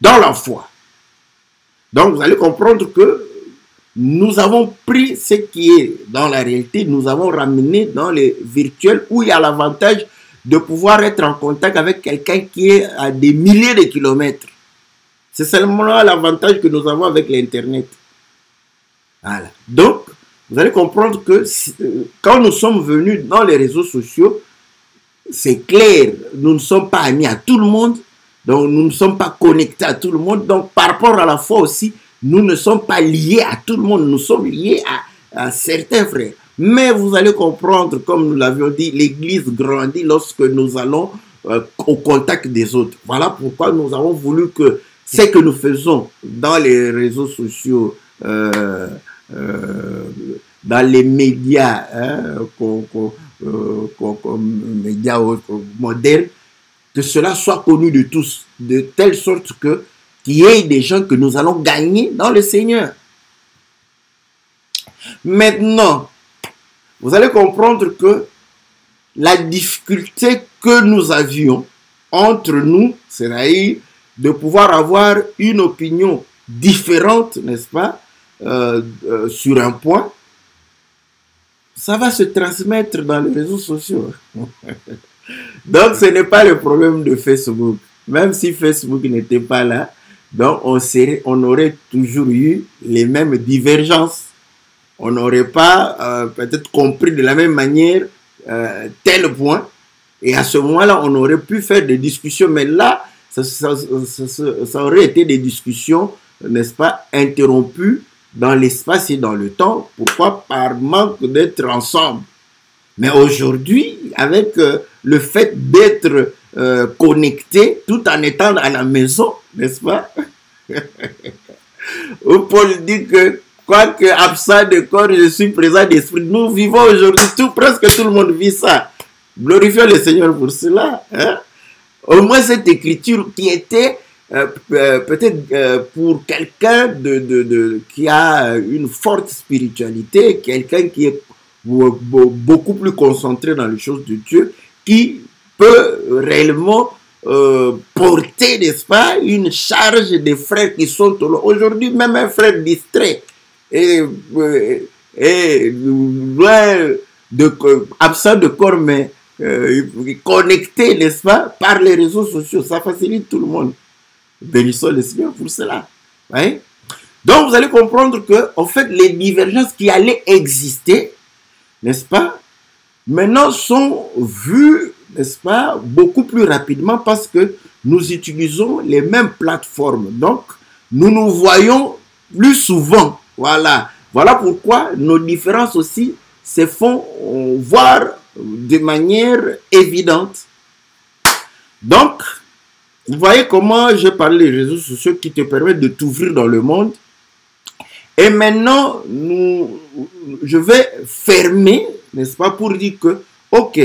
dans la foi. Donc vous allez comprendre que nous avons pris ce qui est dans la réalité, nous avons ramené dans le virtuel où il y a l'avantage de pouvoir être en contact avec quelqu'un qui est à des milliers de kilomètres. C'est seulement l'avantage que nous avons avec l'Internet. Voilà. Donc, vous allez comprendre que quand nous sommes venus dans les réseaux sociaux, c'est clair, nous ne sommes pas amis à tout le monde, donc nous ne sommes pas connectés à tout le monde. Donc, par rapport à la foi aussi, nous ne sommes pas liés à tout le monde, nous sommes liés à certains frères. Mais vous allez comprendre, comme nous l'avions dit, l'Église grandit lorsque nous allons au contact des autres. Voilà pourquoi nous avons voulu que ce que nous faisons dans les réseaux sociaux, dans les médias, médias modernes, que cela soit connu de tous, de telle sorte que qu'il y ait des gens que nous allons gagner dans le Seigneur. Maintenant, vous allez comprendre que la difficulté que nous avions entre nous, c'est-à-dire de pouvoir avoir une opinion différente, n'est-ce pas, sur un point, ça va se transmettre dans les réseaux sociaux. Donc, ce n'est pas le problème de Facebook. Même si Facebook n'était pas là, donc on aurait toujours eu les mêmes divergences. On n'aurait pas peut-être compris de la même manière tel point. Et à ce moment-là, on aurait pu faire des discussions. Mais là, ça aurait été des discussions, n'est-ce pas, interrompues dans l'espace et dans le temps. Pourquoi? Par manque d'être ensemble. Mais aujourd'hui, avec le fait d'être connecté tout en étant à la maison, n'est-ce pas? Où Paul dit que quoique absent de corps, je suis présent d'esprit. Nous vivons aujourd'hui, presque tout le monde vit ça. Glorifions le Seigneur pour cela. Hein? Au moins cette écriture qui était peut-être pour quelqu'un qui a une forte spiritualité, quelqu'un qui est beaucoup plus concentré dans les choses de Dieu, qui peut réellement porter, n'est-ce pas, une charge des frères qui sont aujourd'hui, même un frère distrait et loin absent de corps, mais connecté, n'est-ce pas, par les réseaux sociaux. Ça facilite tout le monde. Bénissons le Seigneur pour cela. Ouais. Donc, vous allez comprendre que, en fait, les divergences qui allaient exister, n'est-ce pas, maintenant sont vues, n'est-ce pas, beaucoup plus rapidement parce que nous utilisons les mêmes plateformes. Donc, nous nous voyons plus souvent. Voilà. Voilà pourquoi nos différences aussi se font voir de manière évidente. Donc, vous voyez comment je parle des réseaux sociaux qui te permettent de t'ouvrir dans le monde. Et maintenant, je vais fermer, n'est-ce pas, pour dire que, ok,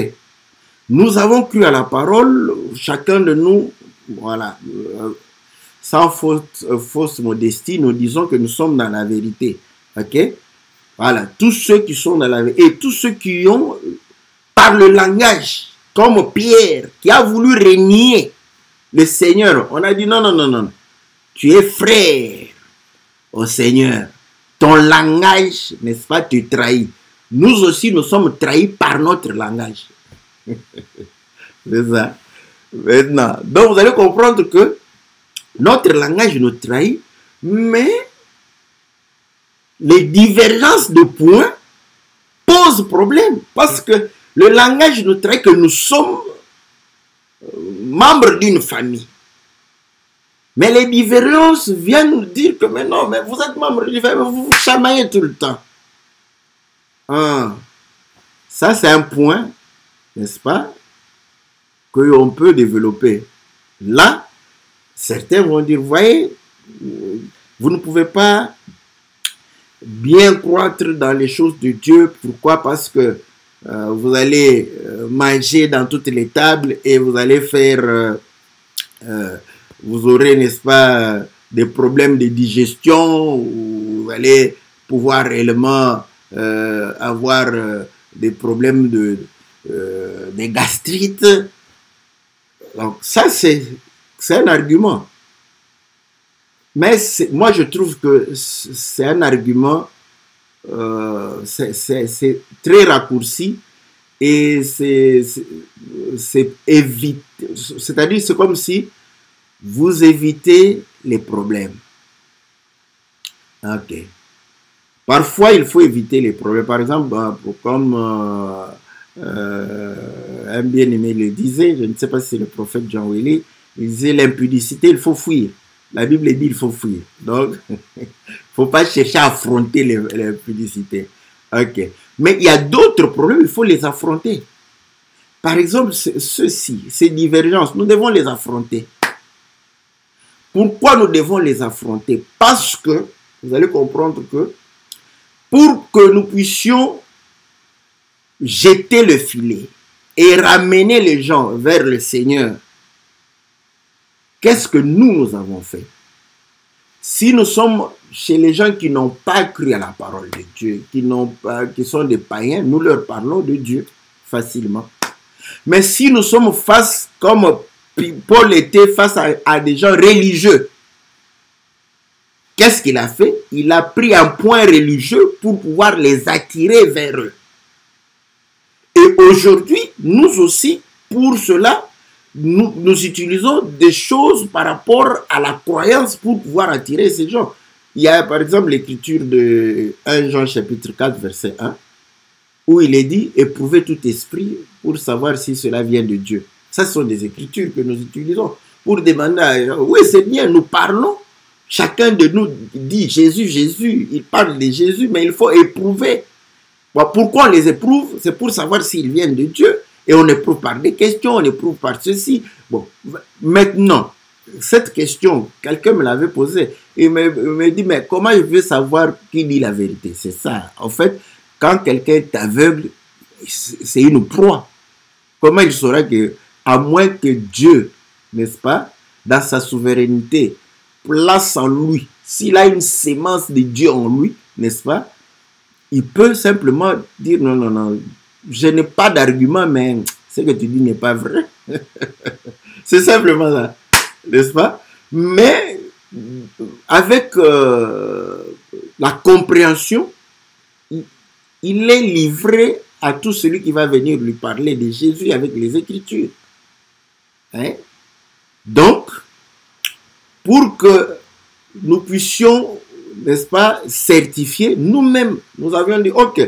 nous avons cru à la parole, chacun de nous, voilà, sans fausse modestie, nous disons que nous sommes dans la vérité. Ok? Voilà, tous ceux qui sont dans la vérité, et tous ceux qui ont, par le langage, comme Pierre, qui a voulu renier le Seigneur, on a dit non, non, non, non, tu es frère au Seigneur. Ton langage, n'est-ce pas, te trahit. Nous aussi, nous sommes trahis par notre langage. C'est ça. Maintenant, donc vous allez comprendre que notre langage nous trahit, mais les divergences de points posent problème. Parce que le langage nous trahit que nous sommes membres d'une famille. Mais les divergences viennent nous dire que mais non, mais vous êtes membre du mais vous vous chamaillez tout le temps. Ah, ça, c'est un point, n'est-ce pas, qu'on peut développer. Là, certains vont dire, voyez, vous ne pouvez pas bien croître dans les choses de Dieu. Pourquoi? Parce que vous allez manger dans toutes les tables et vous allez faire, vous aurez, n'est-ce pas, des problèmes de digestion, ou vous allez pouvoir réellement avoir des problèmes de gastrite. Donc ça, c'est un argument. Mais moi, je trouve que c'est un argument, c'est très raccourci et c'est éviter. C'est-à-dire, c'est comme si vous évitez les problèmes. Ok. Parfois, il faut éviter les problèmes. Par exemple, comme un bien-aimé le disait, je ne sais pas si c'est le prophète Jean Wesley, il disait l'impudicité, il faut fuir. La Bible dit il faut fuir. Donc, il ne faut pas chercher à affronter l'impudicité. Ok. Mais il y a d'autres problèmes, il faut les affronter. Par exemple, ces divergences, nous devons les affronter. Pourquoi nous devons les affronter? Parce que, vous allez comprendre que, pour que nous puissions jeter le filet et ramener les gens vers le Seigneur, qu'est-ce que nous avons fait? Si nous sommes chez les gens qui n'ont pas cru à la parole de Dieu, qui sont des païens, nous leur parlons de Dieu facilement. Mais si nous sommes face, comme Paul était face à des gens religieux, qu'est-ce qu'il a fait? Il a pris un point religieux pour pouvoir les attirer vers eux. Et aujourd'hui, nous aussi, pour cela, nous utilisons des choses par rapport à la croyance pour pouvoir attirer ces gens. Il y a par exemple l'écriture de 1 Jean chapitre 4 verset 1 où il est dit « Éprouvez tout esprit pour savoir si cela vient de Dieu ». Ça, ce sont des écritures que nous utilisons pour demander à gens, oui, c'est bien, nous parlons. Chacun de nous dit Jésus, Jésus, il parle de Jésus, mais il faut éprouver. Bon, pourquoi on les éprouve? C'est pour savoir s'ils viennent de Dieu. Et on éprouve par des questions, on éprouve par ceci. Bon, maintenant, cette question, quelqu'un me l'avait posée. Il me dit, mais comment je veux savoir qui dit la vérité? C'est ça. En fait, quand quelqu'un est aveugle, c'est une proie. Comment il saura que, à moins que Dieu, n'est-ce pas, dans sa souveraineté, place en lui, s'il a une sémence de Dieu en lui, n'est-ce pas, il peut simplement dire non, non, non, je n'ai pas d'argument, mais ce que tu dis n'est pas vrai. C'est simplement ça, n'est-ce pas? Mais avec la compréhension, il est livré à tout celui qui va venir lui parler de Jésus avec les Écritures. Hein? Donc, pour que nous puissions, n'est-ce pas, certifier, nous-mêmes, nous avions dit, ok,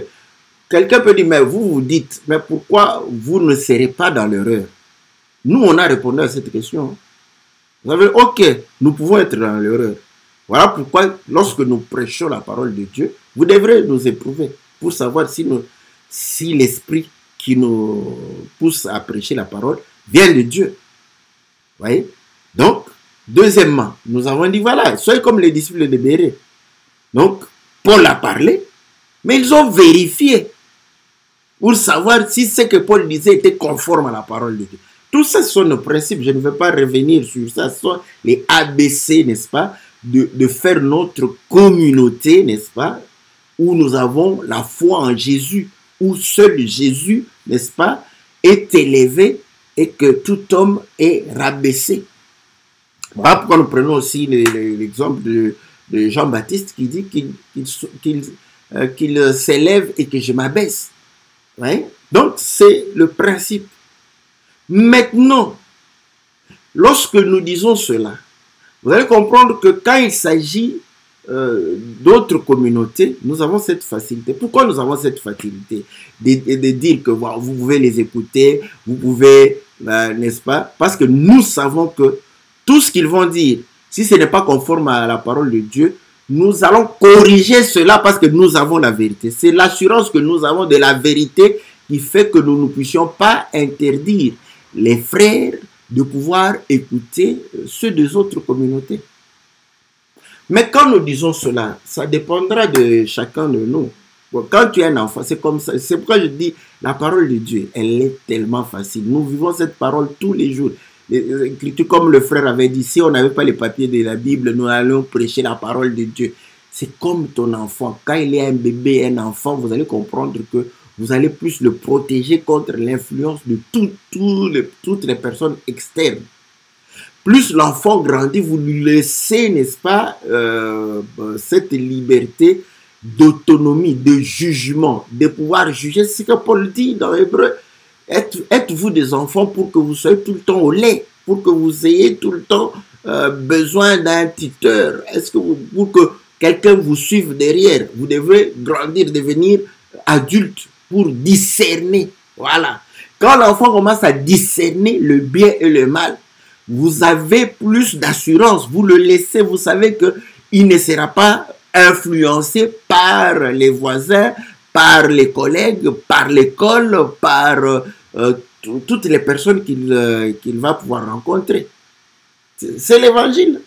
quelqu'un peut dire, mais vous dites, mais pourquoi vous ne serez pas dans l'erreur? Nous, on a répondu à cette question. Vous avez dit, ok, nous pouvons être dans l'erreur. Voilà pourquoi, lorsque nous prêchons la parole de Dieu, vous devrez nous éprouver pour savoir si l'esprit qui nous pousse à prêcher la parole vient de Dieu. Vous voyez? Donc, deuxièmement, nous avons dit, voilà, soyez comme les disciples de Bérée. Donc, Paul a parlé, mais ils ont vérifié pour savoir si ce que Paul disait était conforme à la parole de Dieu. Tout ça, ce sont nos principes. Je ne vais pas revenir sur ça. Ce sont les ABC, n'est-ce pas, de faire notre communauté, n'est-ce pas, où nous avons la foi en Jésus, où seul Jésus, n'est-ce pas, est élevé et que tout homme est rabaissé. Voilà pourquoi nous prenons aussi l'exemple de Jean-Baptiste qui dit qu'il s'élève et que je m'abaisse. Ouais? Donc, c'est le principe. Maintenant, lorsque nous disons cela, vous allez comprendre que quand il s'agit d'autres communautés, nous avons cette facilité. Pourquoi nous avons cette facilité de dire que wow, vous pouvez les écouter, vous pouvez, n'est-ce pas? Parce que nous savons que tout ce qu'ils vont dire, si ce n'est pas conforme à la parole de Dieu, nous allons corriger cela parce que nous avons la vérité. C'est l'assurance que nous avons de la vérité qui fait que nous ne puissions pas interdire les frères de pouvoir écouter ceux des autres communautés. Mais quand nous disons cela, ça dépendra de chacun de nous. Quand tu es un enfant, c'est comme ça. C'est pourquoi je dis, la parole de Dieu, elle est tellement facile. Nous vivons cette parole tous les jours. Comme le frère avait dit, si on n'avait pas les papiers de la Bible, nous allons prêcher la parole de Dieu. C'est comme ton enfant. Quand il est un bébé, un enfant, vous allez comprendre que vous allez plus le protéger contre l'influence de toutes les personnes externes. Plus l'enfant grandit, vous lui laissez, n'est-ce pas, cette liberté d'autonomie, de jugement, de pouvoir juger. C'est ce que Paul dit dans Hébreu. Êtes-vous des enfants pour que vous soyez tout le temps au lait, pour que vous ayez tout le temps besoin d'un tuteur? Est-ce que pour que quelqu'un vous suive derrière, vous devez grandir, devenir adulte pour discerner. Voilà. Quand l'enfant commence à discerner le bien et le mal, vous avez plus d'assurance. Vous le laissez, vous savez qu'il ne sera pas influencé par les voisins, par les collègues, par l'école, par toutes les personnes qu'il va pouvoir rencontrer. C'est l'évangile.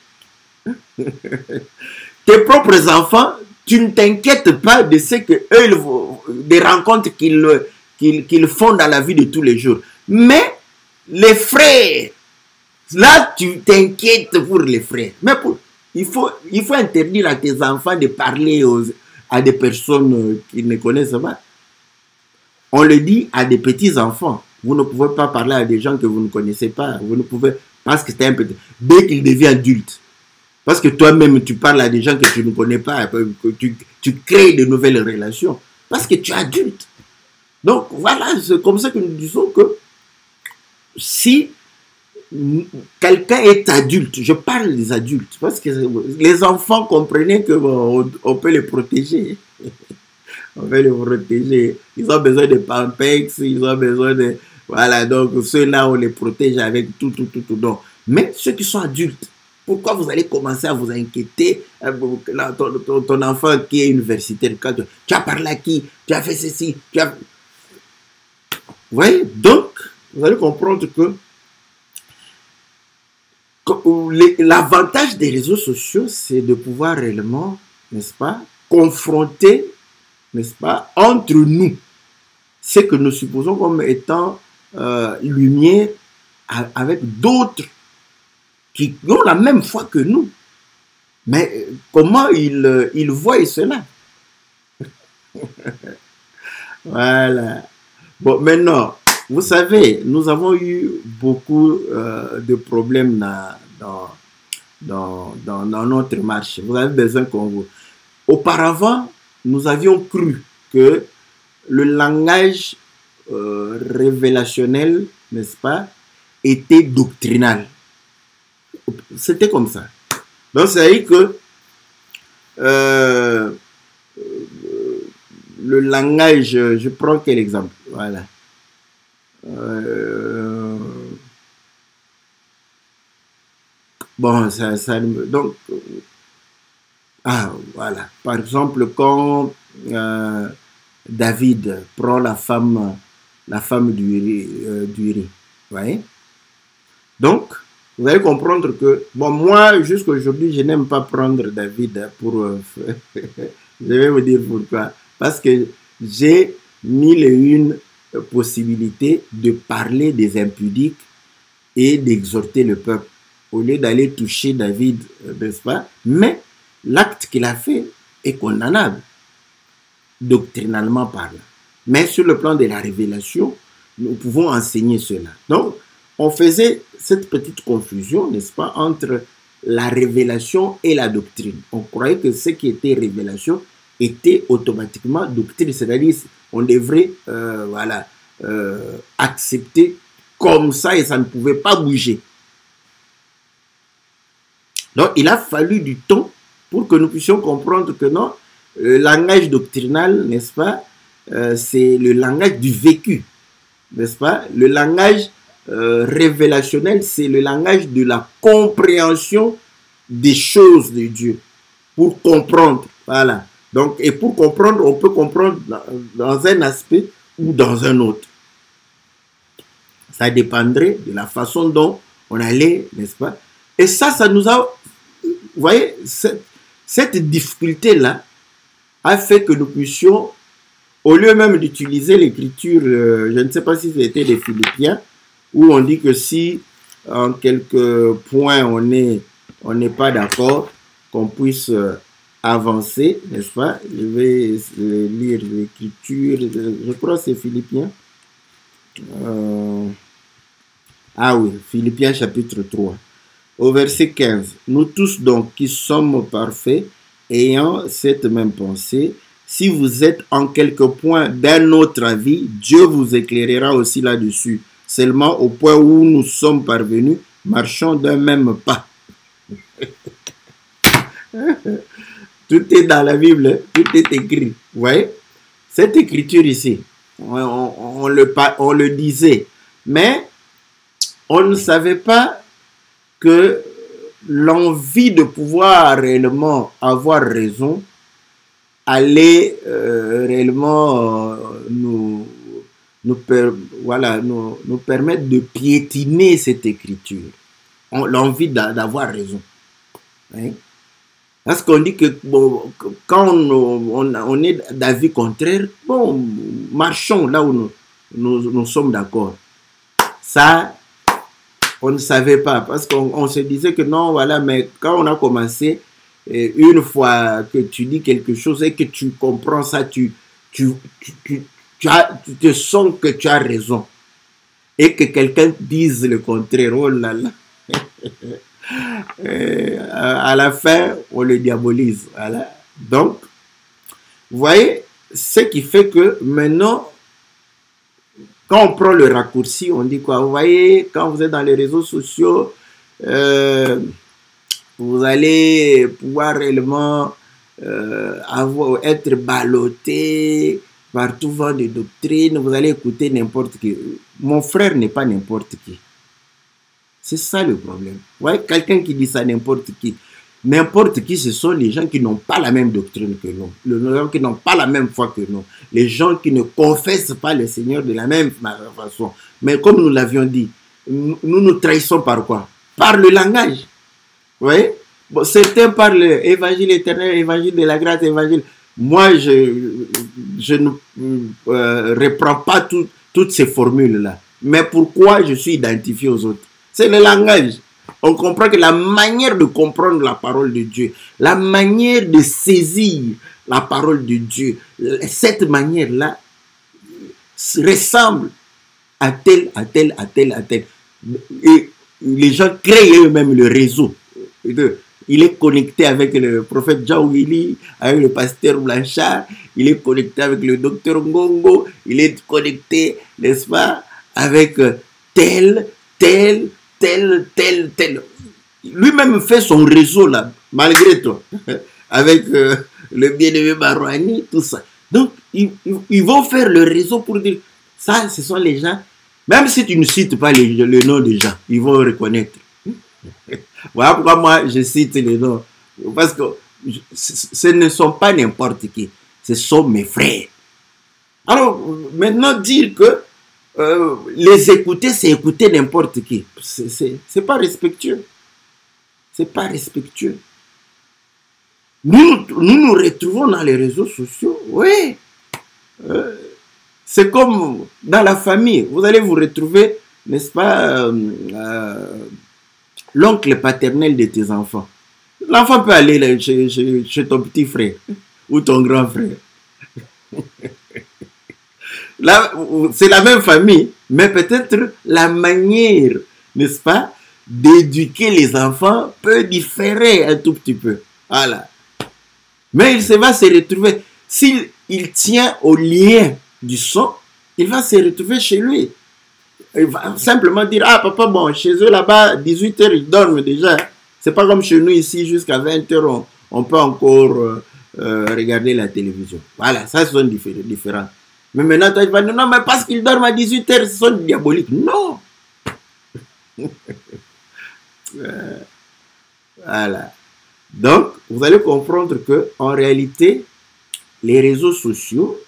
Tes propres enfants, tu ne t'inquiètes pas de ce que eux, des rencontres qu'ils font dans la vie de tous les jours. Mais les frères, là, tu t'inquiètes pour les frères. Mais il faut interdire à tes enfants de parler à des personnes qu'ils ne connaissent pas. On le dit à des petits enfants. Vous ne pouvez pas parler à des gens que vous ne connaissez pas. Vous ne pouvez, parce que c'est un petit. Dès qu'il devient adulte, parce que toi-même, tu parles à des gens que tu ne connais pas, que tu crées de nouvelles relations, parce que tu es adulte. Donc, voilà, c'est comme ça que nous disons que si quelqu'un est adulte, je parle des adultes, parce que les enfants comprenaient qu'on peut les protéger. On peut les protéger. Ils ont besoin de Pampex, ils ont besoin de... Voilà, donc ceux-là, on les protège avec tout. Donc, mais ceux qui sont adultes, pourquoi vous allez commencer à vous inquiéter? Ton enfant qui est universitaire, quand tu as parlé à qui? Tu as fait ceci, tu as... Vous voyez? Donc, vous allez comprendre que l'avantage des réseaux sociaux, c'est de pouvoir réellement, n'est-ce pas, confronter, n'est-ce pas, entre nous, ce que nous supposons comme étant lumière avec d'autres qui ont la même foi que nous. Mais comment ils voient cela? Voilà. Bon, maintenant, vous savez, nous avons eu beaucoup de problèmes dans notre marche. Vous avez besoin qu'on vous... Auparavant, nous avions cru que le langage révélationnel, n'est-ce pas, était doctrinal. C'était comme ça. Donc, c'est-à-dire que le langage, je prends quel exemple? Voilà. Bon, donc, voilà. Par exemple, quand David prend la femme d'Uri, voyez? Donc, vous allez comprendre que, bon, moi, jusqu'à aujourd'hui, je n'aime pas prendre David pour... je vais vous dire pourquoi. Parce que j'ai mille et une possibilités de parler des impudiques et d'exhorter le peuple, au lieu d'aller toucher David, n'est-ce pas? Mais l'acte qu'il a fait est condamnable, doctrinalement parlant. Mais sur le plan de la révélation, nous pouvons enseigner cela. Donc, on faisait cette petite confusion, n'est-ce pas, entre la révélation et la doctrine. On croyait que ce qui était révélation était automatiquement doctrine, c'est-à-dire on devrait accepter comme ça et ça ne pouvait pas bouger. Donc, il a fallu du temps pour que nous puissions comprendre que non, le langage doctrinal, n'est-ce pas, c'est le langage du vécu, n'est-ce pas? Le langage révélationnel, c'est le langage de la compréhension des choses de Dieu, pour comprendre. Voilà. Donc, et pour comprendre, on peut comprendre dans un aspect ou dans un autre. Ça dépendrait de la façon dont on allait, n'est-ce pas? Et ça nous a... Vous voyez, cette difficulté-là a fait que nous puissions, au lieu même d'utiliser l'écriture, je ne sais pas si c'était des Philippiens, où on dit que si en quelques points on n'est pas d'accord, qu'on puisse avancer, n'est-ce pas? Je vais lire l'écriture, je crois que c'est Philippiens. Ah oui, Philippiens chapitre 3. Au verset 15, nous tous donc qui sommes parfaits, ayant cette même pensée, si vous êtes en quelque point d'un autre avis, Dieu vous éclairera aussi là-dessus. Seulement au point où nous sommes parvenus, marchons d'un même pas. Tout est dans la Bible, tout est écrit. Vous voyez? Cette écriture ici, on le disait, mais on ne savait pas que l'envie de pouvoir réellement avoir raison allait réellement nous permettre de piétiner cette écriture. L'envie d'avoir raison. Hein? Parce qu'on dit que bon, quand on est d'avis contraire, bon, marchons là où nous sommes d'accord. Ça, on ne savait pas, parce qu'on se disait que non, voilà, mais quand on a commencé, une fois que tu dis quelque chose et que tu comprends ça, tu te sens que tu as raison. Et que quelqu'un dise le contraire, oh là là. À la fin, on le diabolise. Voilà. Donc, vous voyez, ce qui fait que maintenant, quand on prend le raccourci, on dit quoi? Vous voyez, quand vous êtes dans les réseaux sociaux, vous allez pouvoir réellement être ballotté par tout vent de doctrine, vous allez écouter n'importe qui. Mon frère n'est pas n'importe qui. C'est ça le problème. Vous voyez, quelqu'un qui dit ça, n'importe qui. N'importe qui, ce sont les gens qui n'ont pas la même doctrine que nous. Les gens qui n'ont pas la même foi que nous. Les gens qui ne confessent pas le Seigneur de la même façon. Mais comme nous l'avions dit, nous trahissons par quoi? Par le langage. Vous voyez? Bon, certains parlent évangile éternel, évangile de la grâce, évangile. Moi, je ne reprends pas toutes ces formules-là. Mais pourquoi je suis identifié aux autres? C'est le langage. On comprend que la manière de comprendre la parole de Dieu, la manière de saisir la parole de Dieu, cette manière-là ressemble à tel. Et les gens créent eux-mêmes le réseau. Il est connecté avec le prophète Jawili, avec le pasteur Blanchard, il est connecté avec le docteur Ngongo, il est connecté, n'est-ce pas, avec tel. Lui-même fait son réseau là, malgré toi, avec le bien-aimé Barouani, tout ça. Donc, ils vont faire le réseau pour dire, ça, ce sont les gens, même si tu ne cites pas le nom des gens, ils vont reconnaître. Voilà pourquoi moi, je cite les noms. Parce que ce ne sont pas n'importe qui, ce sont mes frères. Alors, maintenant, dire que les écouter, c'est écouter n'importe qui. C'est pas respectueux. C'est pas respectueux. Nous retrouvons dans les réseaux sociaux. Oui. C'est comme dans la famille. Vous allez vous retrouver, n'est-ce pas, l'oncle paternel de tes enfants. L'enfant peut aller chez ton petit frère ou ton grand frère. Là, c'est la même famille, mais peut-être la manière, n'est-ce pas, d'éduquer les enfants peut différer un tout petit peu. Voilà. Mais il va se retrouver, s'il tient au lien du son, il va se retrouver chez lui. Il va simplement dire, ah papa, bon, chez eux là-bas, 18h, ils dorment déjà. C'est pas comme chez nous ici, jusqu'à 20h, on peut encore regarder la télévision. Voilà, ça, ce sont différents. Mais maintenant, tu vas dire, non, mais parce qu'ils dorment à 18h, ce sont diaboliques. Non. Voilà. Donc, vous allez comprendre que en réalité, les réseaux sociaux,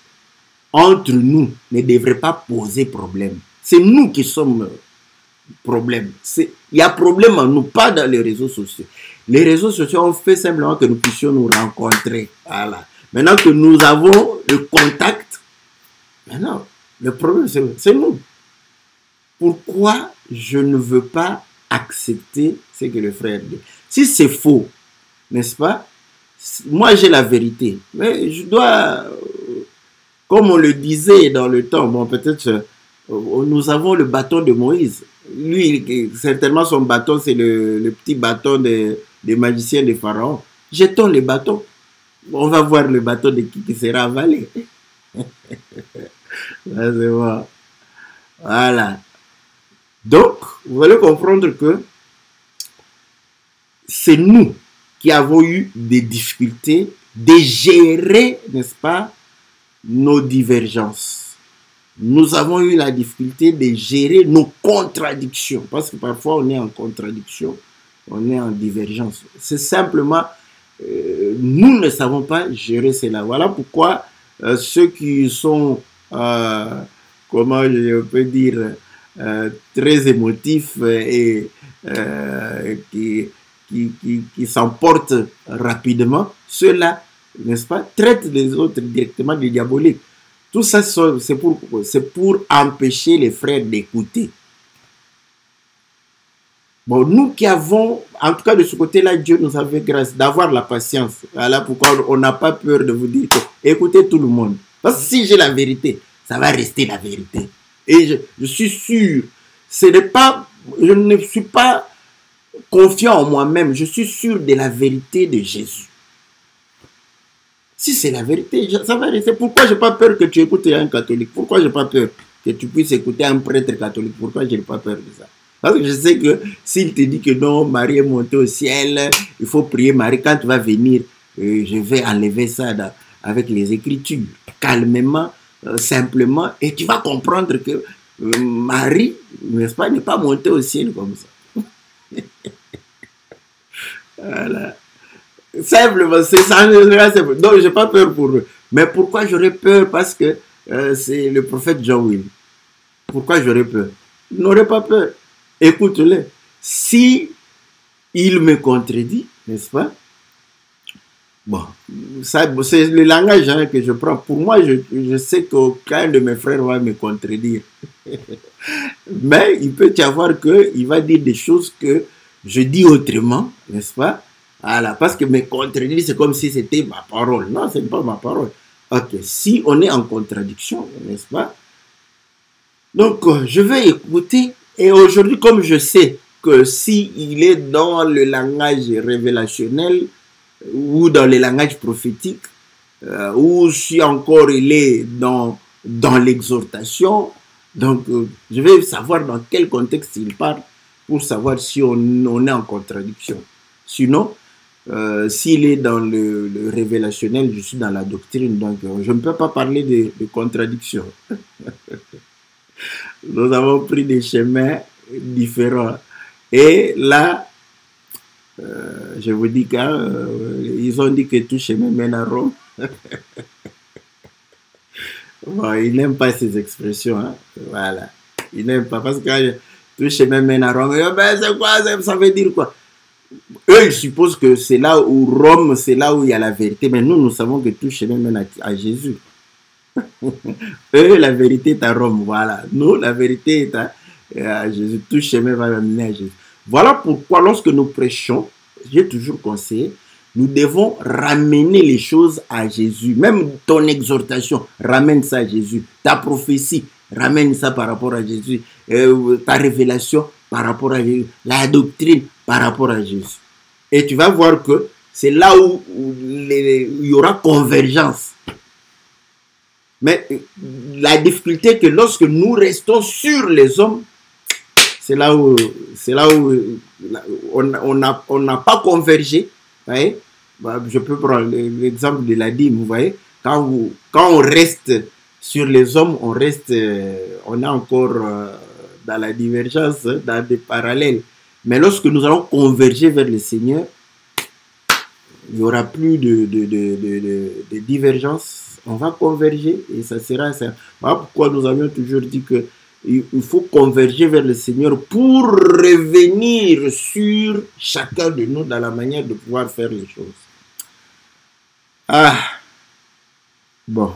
entre nous, ne devraient pas poser problème. C'est nous qui sommes problème. Il y a problème en nous, pas dans les réseaux sociaux. Les réseaux sociaux ont fait simplement que nous puissions nous rencontrer. Voilà. Maintenant que nous avons le contact, maintenant, le problème, c'est nous. Pourquoi je ne veux pas accepter ce que le frère dit? Si c'est faux, n'est-ce pas? Moi, j'ai la vérité. Mais je dois, comme on le disait dans le temps, bon, peut-être, nous avons le bâton de Moïse. Lui, certainement, son bâton, c'est le petit bâton des magiciens de Pharaon. Jetons les bâtons. On va voir le bâton de qui sera avalé. Là, c'est bon. Voilà. Donc, vous allez comprendre que c'est nous qui avons eu des difficultés de gérer, n'est-ce pas, nos divergences. Nous avons eu la difficulté de gérer nos contradictions, parce que parfois on est en contradiction, on est en divergence. C'est simplement, nous ne savons pas gérer cela. Voilà pourquoi ceux qui sont, comment je peux dire, très émotifs et qui s'emportent rapidement, ceux-là, n'est-ce pas, traitent les autres directement de diaboliques. Tout ça, c'est pour empêcher les frères d'écouter. Bon, nous qui avons, en tout cas de ce côté-là, Dieu nous a fait grâce d'avoir la patience. Voilà pourquoi on n'a pas peur de vous dire que écoutez tout le monde. Parce que si j'ai la vérité, ça va rester la vérité. Et je suis sûr, je ne suis pas confiant en moi-même, je suis sûr de la vérité de Jésus. Si c'est la vérité, ça va rester. Pourquoi je n'ai pas peur que tu écoutes un catholique? Pourquoi je n'ai pas peur que tu puisses écouter un prêtre catholique? Pourquoi je n'ai pas peur de ça? Parce que je sais que s'il te dit que non, Marie est montée au ciel, il faut prier Marie. Quand tu vas venir, je vais enlever ça avec les Écritures, calmement, simplement, et tu vas comprendre que Marie, n'est-ce pas, n'est pas montée au ciel comme ça. Voilà. Simplement, c'est ça. Donc, je n'ai pas peur pour eux. Mais pourquoi j'aurais peur? Parce que c'est le prophète John Will. Pourquoi j'aurais peur? Je n'aurais pas peur. Écoute-le. Si il me contredit, n'est-ce pas? Bon, c'est le langage que je prends. Pour moi, je sais qu'aucun de mes frères va me contredire. Mais il peut y avoir qu'il va dire des choses que je dis autrement, n'est-ce pas? Voilà, parce que me contredire, c'est comme si c'était ma parole. Non, ce n'est pas ma parole. Ok, si on est en contradiction, n'est-ce pas? Donc, je vais écouter. Et aujourd'hui, comme je sais que s'il est dans le langage révélationnel ou dans le langage prophétique, ou si encore il est dans l'exhortation, donc je vais savoir dans quel contexte il parle pour savoir si on est en contradiction. Sinon, s'il est dans le révélationnel, je suis dans la doctrine, donc je ne peux pas parler de contradiction. Nous avons pris des chemins différents. Et là, je vous dis qu'ils ont dit que tout chemin mène à Rome. Bon, ils n'aiment pas ces expressions. Hein? Voilà. Ils n'aiment pas parce que tout chemin mène à Rome. Ben, c'est quoi? Ça veut dire quoi? Eux, ils supposent que c'est là où Rome, c'est là où il y a la vérité. Mais nous, nous savons que tout chemin mène à Jésus. Eux, la vérité est à Rome. Voilà. Nous, la vérité est à Jésus. Tout chemin va mener à Jésus. Voilà pourquoi, lorsque nous prêchons, j'ai toujours conseillé, nous devons ramener les choses à Jésus. Même ton exhortation, ramène ça à Jésus. Ta prophétie, ramène ça par rapport à Jésus. Ta révélation, par rapport à Jésus. La doctrine, par rapport à Jésus. Et tu vas voir que c'est là où il y aura convergence. Mais la difficulté est que lorsque nous restons sur les hommes, c'est là où on n'a pas convergé. Vous voyez? Je peux prendre l'exemple de la dîme. Vous voyez? Quand on reste sur les hommes, on est encore dans la divergence, dans des parallèles. Mais lorsque nous allons converger vers le Seigneur, il n'y aura plus de divergences. On va converger et ça sera ça. Voilà pourquoi nous avions toujours dit que il faut converger vers le Seigneur pour revenir sur chacun de nous dans la manière de pouvoir faire les choses. Ah, bon.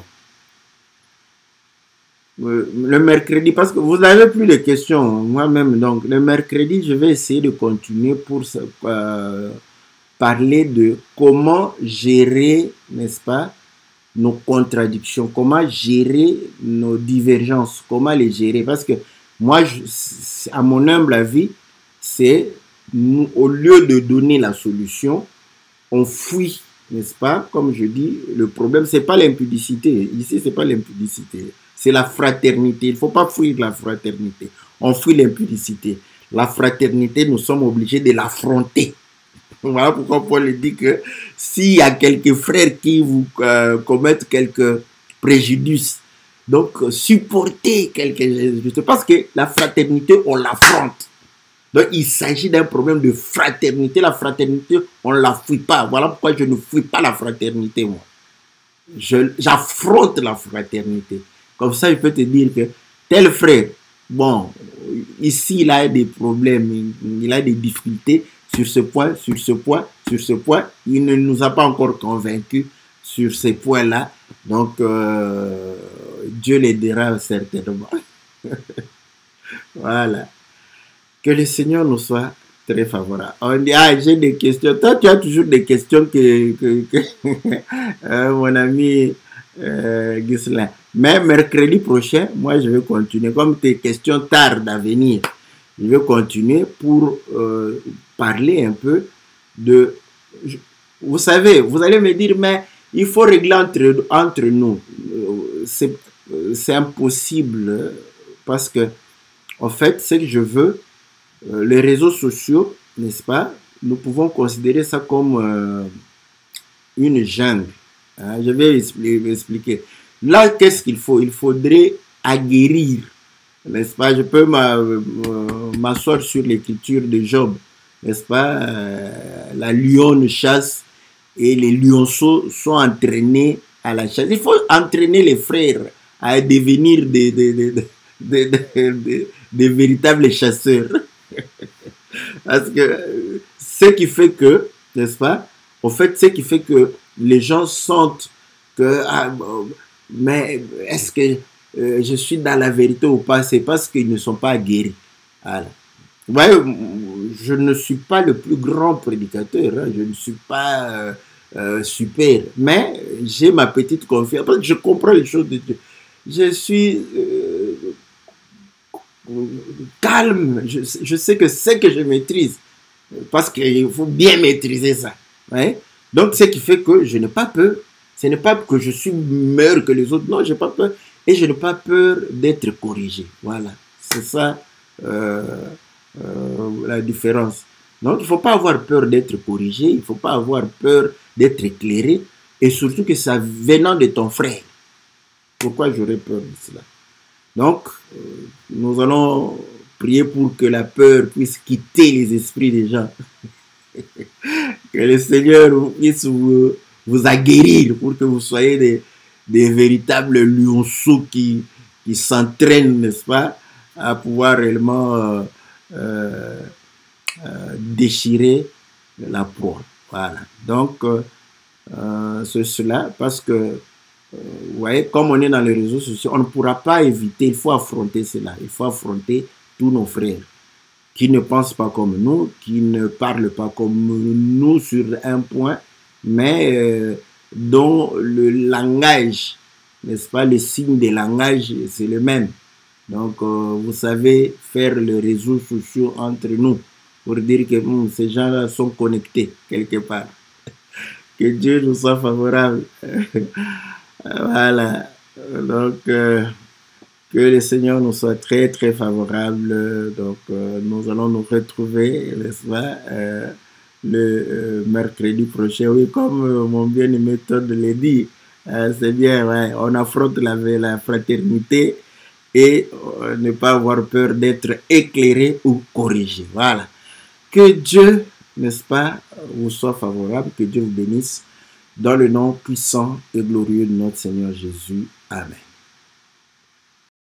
Le mercredi, parce que vous n'avez plus de questions, moi-même, donc le mercredi, je vais essayer de continuer pour parler de comment gérer, n'est-ce pas, nos contradictions, comment gérer nos divergences, comment les gérer. Parce que moi, à mon humble avis, c'est au lieu de donner la solution, on fuit, n'est-ce pas? Comme je dis, le problème, c'est pas l'impudicité. Ici, c'est pas l'impudicité. C'est la fraternité. Il ne faut pas fuir la fraternité. On fuit l'impudicité. La fraternité, nous sommes obligés de l'affronter. Voilà pourquoi Paul dit que s'il y a quelques frères qui vous commettent quelques préjudices, donc supportez quelques préjudices. Parce que la fraternité, on l'affronte. Donc il s'agit d'un problème de fraternité. La fraternité, on ne la fuit pas. Voilà pourquoi je ne fuis pas la fraternité, moi. J'affronte la fraternité. Comme ça, je peux te dire que tel frère, bon, ici, il a des problèmes, il a des difficultés sur ce point, sur ce point, sur ce point. Il ne nous a pas encore convaincus sur ces points-là. Donc, Dieu l'aidera certainement. Voilà. Que le Seigneur nous soit très favorable. On dit, ah, j'ai des questions. Toi, tu as toujours des questions mon ami Ghislain. Mais mercredi prochain, moi, je vais continuer. Comme tes questions tardent à venir, je vais continuer pour parler un peu de... Vous savez, vous allez me dire, mais il faut régler entre nous. C'est impossible parce que, en fait, ce que je veux, les réseaux sociaux, n'est-ce pas, nous pouvons considérer ça comme une jungle. Hein, je vais expliquer. Là, qu'est-ce qu'il faut? Il faudrait aguerrir, n'est-ce pas? Je peux m'asseoir sur l'écriture de Job, n'est-ce pas? La lionne chasse et les lionceaux sont entraînés à la chasse. Il faut entraîner les frères à devenir des véritables chasseurs. Parce que ce qui fait que, n'est-ce pas? En fait, ce qui fait que les gens sentent que, mais est-ce que je suis dans la vérité ou pas? C'est parce qu'ils ne sont pas guéris. Voilà. Vous voyez, je ne suis pas le plus grand prédicateur, hein, je ne suis pas super, mais j'ai ma petite confiance, parce que je comprends les choses de Dieu. Je suis calme, je sais que c'est que je maîtrise, parce qu'il faut bien maîtriser ça. Ouais. Donc, ce qui fait que je n'ai pas peur. Ce n'est pas que je suis meilleur que les autres, non, je n'ai pas peur. Et je n'ai pas peur d'être corrigé. Voilà, c'est ça la différence. Donc, il ne faut pas avoir peur d'être corrigé, il ne faut pas avoir peur d'être éclairé, et surtout que ça venant de ton frère. Pourquoi j'aurais peur de cela? Donc, nous allons prier pour que la peur puisse quitter les esprits des gens. Que le Seigneur puisse vous aguerrir pour que vous soyez des véritables lionceaux qui s'entraînent, n'est-ce pas, à pouvoir réellement déchirer la proie. Voilà. Donc, c'est cela, parce que vous voyez, comme on est dans les réseaux sociaux, on ne pourra pas éviter, il faut affronter cela. Il faut affronter tous nos frères qui ne pensent pas comme nous, qui ne parlent pas comme nous sur un point, mais dont le langage, n'est-ce pas, le signe des langages, c'est le même. Donc, vous savez faire les réseaux sociaux entre nous pour dire que ces gens-là sont connectés quelque part. Que Dieu nous soit favorable. Voilà. Donc, que le Seigneur nous soit très, très favorable. Donc, nous allons nous retrouver, n'est-ce pas, le mercredi prochain. Oui, comme mon bien-aimé Todd l'a dit, c'est bien, ouais, on affronte la fraternité et ne pas avoir peur d'être éclairé ou corrigé. Voilà. Que Dieu n'est-ce pas, vous soit favorable. Que Dieu vous bénisse. Dans le nom puissant et glorieux de notre Seigneur Jésus. Amen.